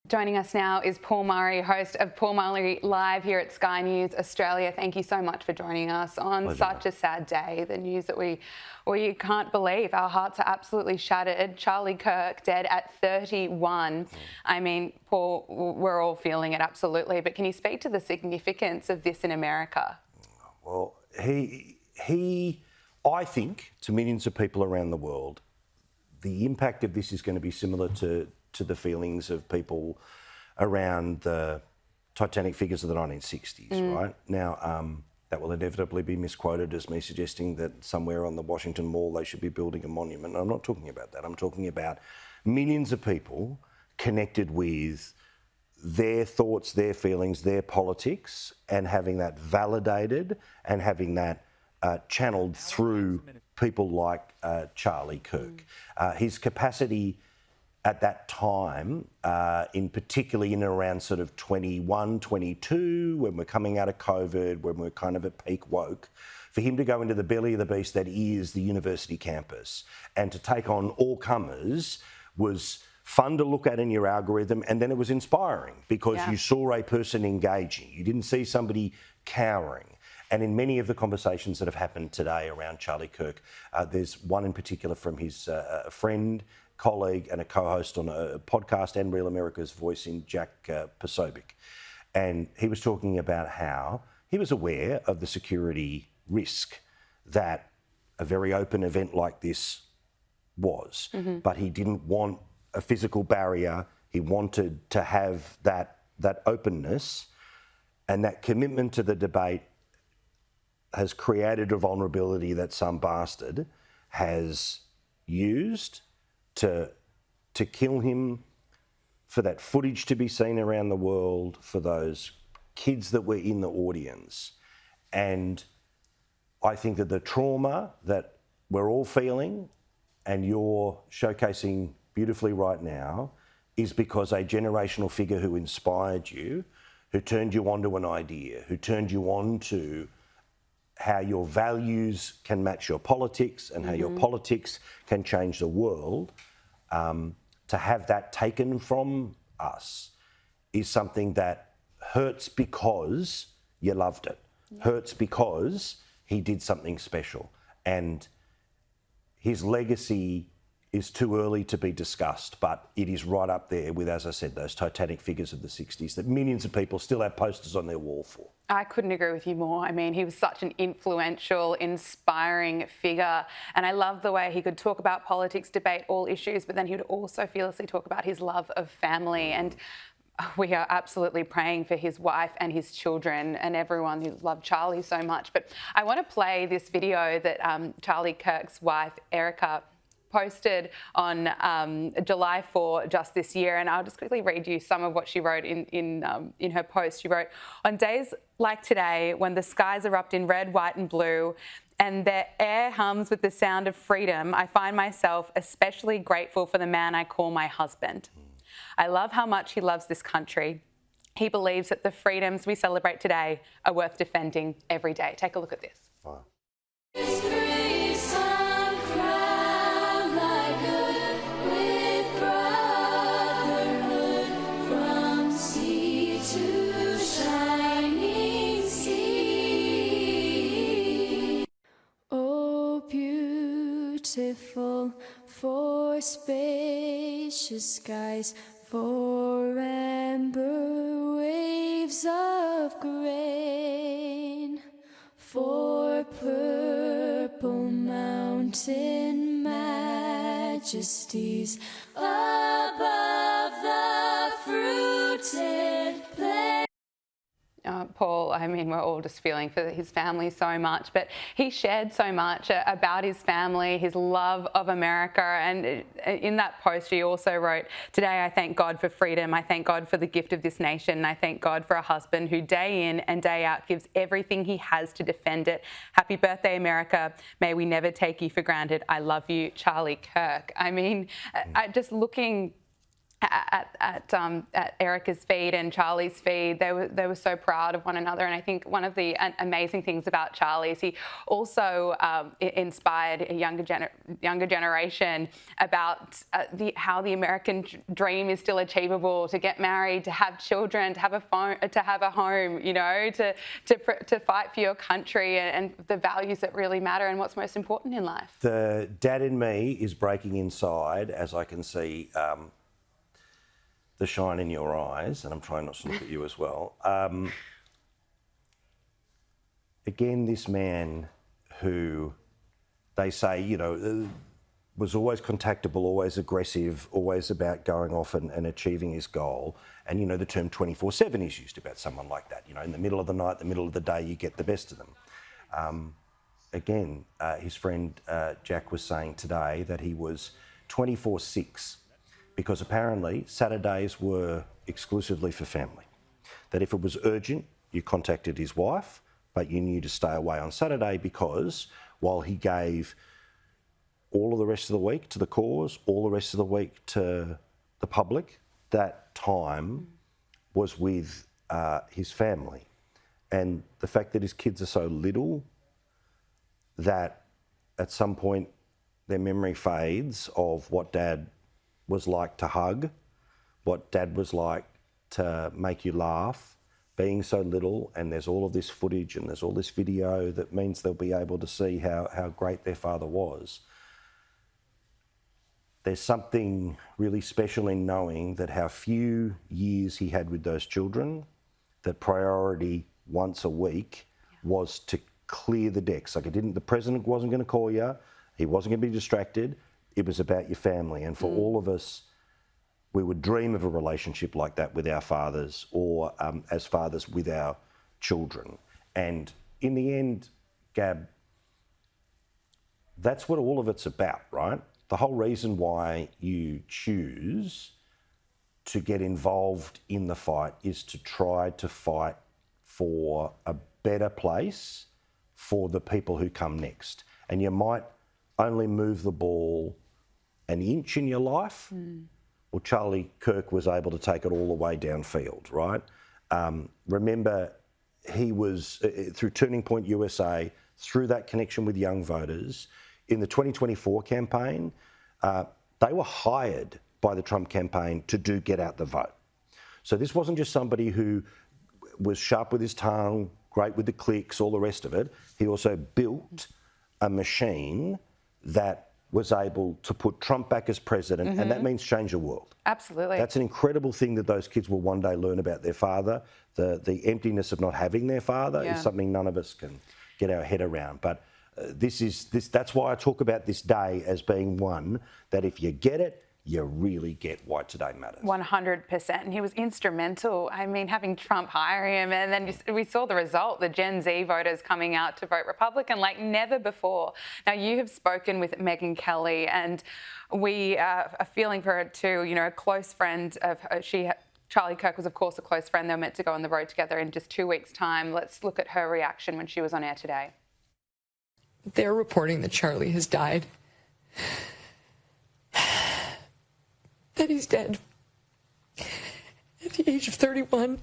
Joining us now is Paul Murray, host of Paul Murray Live here at Sky News Australia. Thank you so much for joining us on such a sad day. The news that we can't believe. Our hearts are absolutely shattered. Charlie Kirk dead at 31. I mean, Paul, we're all feeling it, absolutely. But can you speak to the significance of this in America? Well, I think, to millions of people around the world, the impact of this is going to be similar to the feelings of people around the Titanic figures of the 1960s, right? Now, that will inevitably be misquoted as me suggesting that somewhere on the Washington Mall they should be building a monument. I'm not talking about that. I'm talking about millions of people connected with their thoughts, their feelings, their politics, and having that validated and having that channeled through people like Charlie Kirk. His capacity at that time, in particularly in and around sort of 21, 22, when we're coming out of COVID, when we're kind of at peak woke, for him to go into the belly of the beast that is the university campus and to take on all comers was fun to look at in your algorithm, and then it was inspiring because you saw a person engaging. You didn't see somebody cowering. And in many of the conversations that have happened today around Charlie Kirk, there's one in particular from his friend, colleague and a co-host on a podcast and Real America's Voice in Jack Posobiec. And he was talking about how he was aware of the security risk that a very open event like this was, but he didn't want a physical barrier. He wanted to have that openness, and that commitment to the debate has created a vulnerability that some bastard has used to kill him, for that footage to be seen around the world, for those kids that were in the audience. And I think that the trauma that we're all feeling and you're showcasing beautifully right now is because a generational figure who inspired you, who turned you onto an idea, who turned you on to how your values can match your politics and how your politics can change the world, to have that taken from us is something that hurts because you loved it, hurts because he did something special. And his legacy is too early to be discussed, but it is right up there with, as I said, those Titanic figures of the 60s that millions of people still have posters on their wall for. I couldn't agree with you more. I mean, he was such an influential, inspiring figure. And I love the way he could talk about politics, debate all issues, but then he would also fearlessly talk about his love of family. And we are absolutely praying for his wife and his children and everyone who loved Charlie so much. But I want to play this video that Charlie Kirk's wife, Erica, posted on July 4 just this year, and I'll just quickly read you some of what she wrote in her post. She wrote, "On days like today, when the skies erupt in red, white and blue, and the air hums with the sound of freedom, I find myself especially grateful for the man I call my husband. I love how much he loves this country. He believes that the freedoms we celebrate today are worth defending every day." Take a look at this. Wow. Beautiful for spacious skies, for amber waves leaves of grain for purple mountain majesties above the fruited plain. Paul, I mean, we're all just feeling for his family so much, but he shared so much about his family, his love of America. And in that post, he also wrote, "Today, I thank God for freedom. I thank God for the gift of this nation. And I thank God for a husband who day in and day out gives everything he has to defend it. Happy birthday, America. May we never take you for granted. I love you, Charlie Kirk." I mean, just looking at Erica's feed and Charlie's feed, they were so proud of one another. And I think one of the amazing things about Charlie is he also inspired a younger generation about how the American dream is still achievable, to get married, to have children, to have a home, you know, to fight for your country and the values that really matter and what's most important in life. The dad in me is breaking inside as I can see the shine in your eyes, and I'm trying not to look at you as well. Again, this man who they say, you know, was always contactable, always aggressive, always about going off and achieving his goal. And, you know, the term 24/7 is used about someone like that. You know, in the middle of the night, the middle of the day, you get the best of them. Again, his friend Jack was saying today that he was 24/6. Because apparently Saturdays were exclusively for family. That if it was urgent, you contacted his wife, but you knew to stay away on Saturday because while he gave all of the rest of the week to the cause, all the rest of the week to the public, that time was with his family. And the fact that his kids are so little that at some point their memory fades of what dad was like to hug, what dad was like to make you laugh, being so little, and there's all of this footage and there's all this video that means they'll be able to see how great their father was. There's something really special in knowing that how few years he had with those children, that priority once a week was to clear the decks. Like the president wasn't going to call you, he wasn't going to be distracted. It was about your family. And for all of us, we would dream of a relationship like that with our fathers or as fathers with our children. And in the end, Gab, that's what all of it's about, right? The whole reason why you choose to get involved in the fight is to try to fight for a better place for the people who come next. And you might only move the ball an inch in your life. Well, Charlie Kirk was able to take it all the way downfield, right? Remember, he was, through Turning Point USA, through that connection with young voters, in the 2024 campaign, they were hired by the Trump campaign to do get out the vote. So this wasn't just somebody who was sharp with his tongue, great with the clicks, all the rest of it. He also built a machine that was able to put Trump back as president, and that means change the world. Absolutely. That's an incredible thing that those kids will one day learn about their father. The emptiness of not having their father is something none of us can get our head around. But that's why I talk about this day as being one that if you get it, you really get why today matters. 100%. And he was instrumental. I mean, having Trump hire him, and then we saw the result, the Gen Z voters coming out to vote Republican like never before. Now, you have spoken with Megyn Kelly, and we are feeling for her too. You know, a close friend of her, Charlie Kirk was, of course, a close friend. They were meant to go on the road together in just 2 weeks' time. Let's look at her reaction when she was on air today. They're reporting that Charlie has died. That he's dead at the age of 31.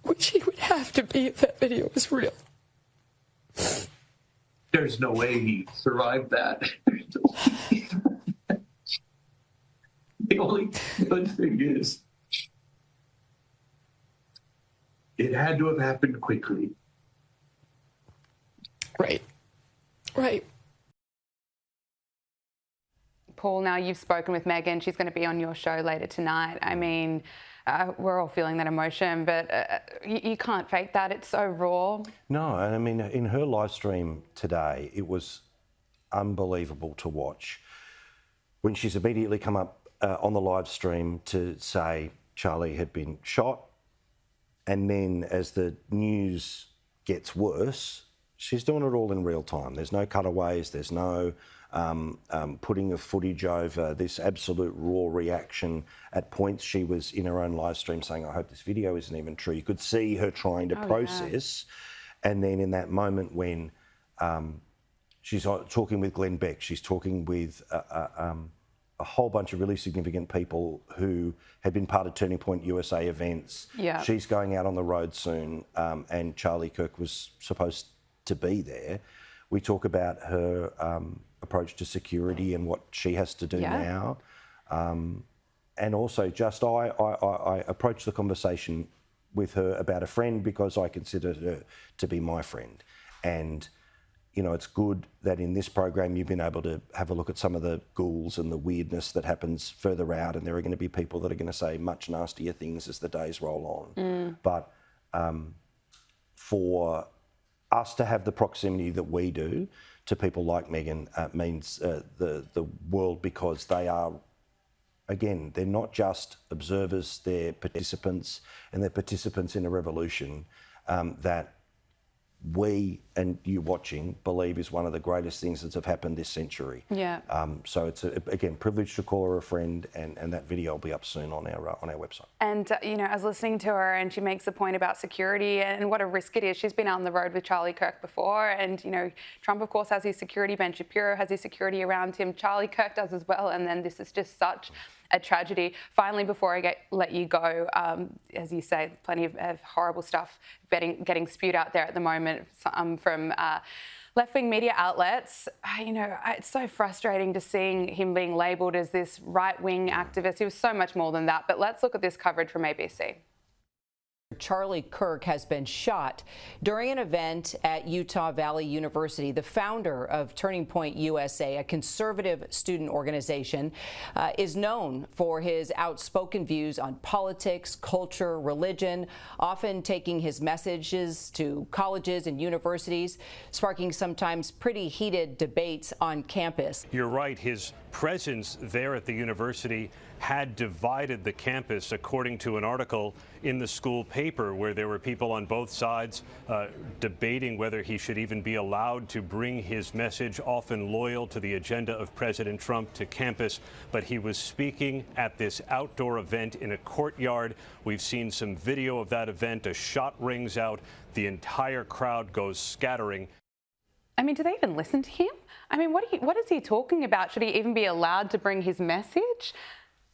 Which he would have to be if that video was real. There's no way he survived that. The only good thing is, it had to have happened quickly. Right. Right. Paul, now you've spoken with Megan. She's going to be on your show later tonight. I mean, we're all feeling that emotion, but you can't fake that. It's so raw. No, and I mean, in her live stream today, it was unbelievable to watch. When she's immediately come up on the live stream to say Charlie had been shot, and then as the news gets worse, she's doing it all in real time. There's no cutaways, there's no putting of footage over, this absolute raw reaction. At points she was in her own live stream saying, I hope this video isn't even true. You could see her trying to process. Yeah. And then in that moment when she's talking with Glenn Beck, she's talking with a whole bunch of really significant people who had been part of Turning Point USA events. Yeah. She's going out on the road soon, and Charlie Kirk was supposed to be there. We talk about her approach to security and what she has to do now. And also just I approached the conversation with her about a friend because I considered her to be my friend. And you know, it's good that in this program you've been able to have a look at some of the ghouls and the weirdness that happens further out, and there are going to be people that are going to say much nastier things as the days roll on. But for us to have the proximity that we do to people like Megan means the world, because they are, again, they're not just observers, they're participants, and they're participants in a revolution that we and you watching believe is one of the greatest things that have happened this century. Yeah. So it's again privileged to call her a friend, and that video will be up soon on our website. And you know, I was listening to her, and she makes a point about security and what a risk it is. She's been out on the road with Charlie Kirk before, and you know, Trump of course has his security. Ben Shapiro has his security around him. Charlie Kirk does as well. And then this is just such a tragedy. Finally, before I let you go, as you say, plenty of horrible stuff getting spewed out there at the moment from left-wing media outlets. You know, it's so frustrating to seeing him being labelled as this right-wing activist. He was so much more than that. But let's look at this coverage from ABC. Charlie Kirk has been shot during an event at Utah Valley University. The founder of Turning Point USA, a conservative student organization, is known for his outspoken views on politics, culture, religion, often taking his messages to colleges and universities, sparking sometimes pretty heated debates on campus. You're right. His presence there at the university had divided the campus, according to an article in the school paper, where there were people on both sides debating whether he should even be allowed to bring his message, often loyal to the agenda of President Trump, to campus. But he was speaking at this outdoor event in a courtyard. We've seen some video of that event. A shot rings out. The entire crowd goes scattering. I mean, do they even listen to him? I mean, what is he talking about? Should he even be allowed to bring his message?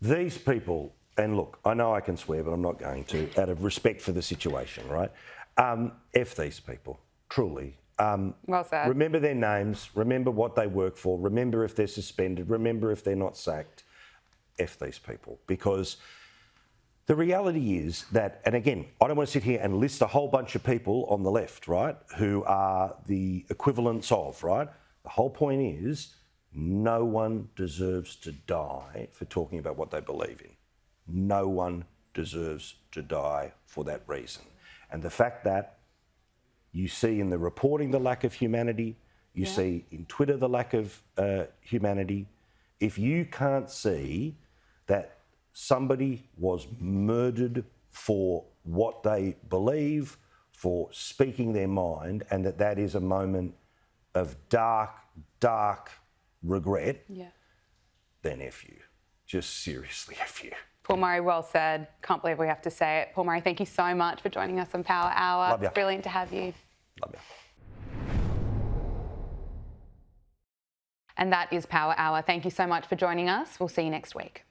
These people, and look, I know I can swear, but I'm not going to, out of respect for the situation, right? F these people, truly. Well said. Remember their names, remember what they work for, remember if they're suspended, remember if they're not sacked. F these people, because the reality is that, and again, I don't want to sit here and list a whole bunch of people on the left, right, who are the equivalents of, right? The whole point is no one deserves to die for talking about what they believe in. No one deserves to die for that reason. And the fact that you see in the reporting the lack of humanity, you see in Twitter the lack of humanity, if you can't see that somebody was murdered for what they believe, for speaking their mind, and that is a moment of dark, dark regret, then F you. Just seriously F you. Paul Murray, well said. Can't believe we have to say it. Paul Murray, thank you so much for joining us on Power Hour. Love ya. It's brilliant to have you. Love you. And that is Power Hour. Thank you so much for joining us. We'll see you next week.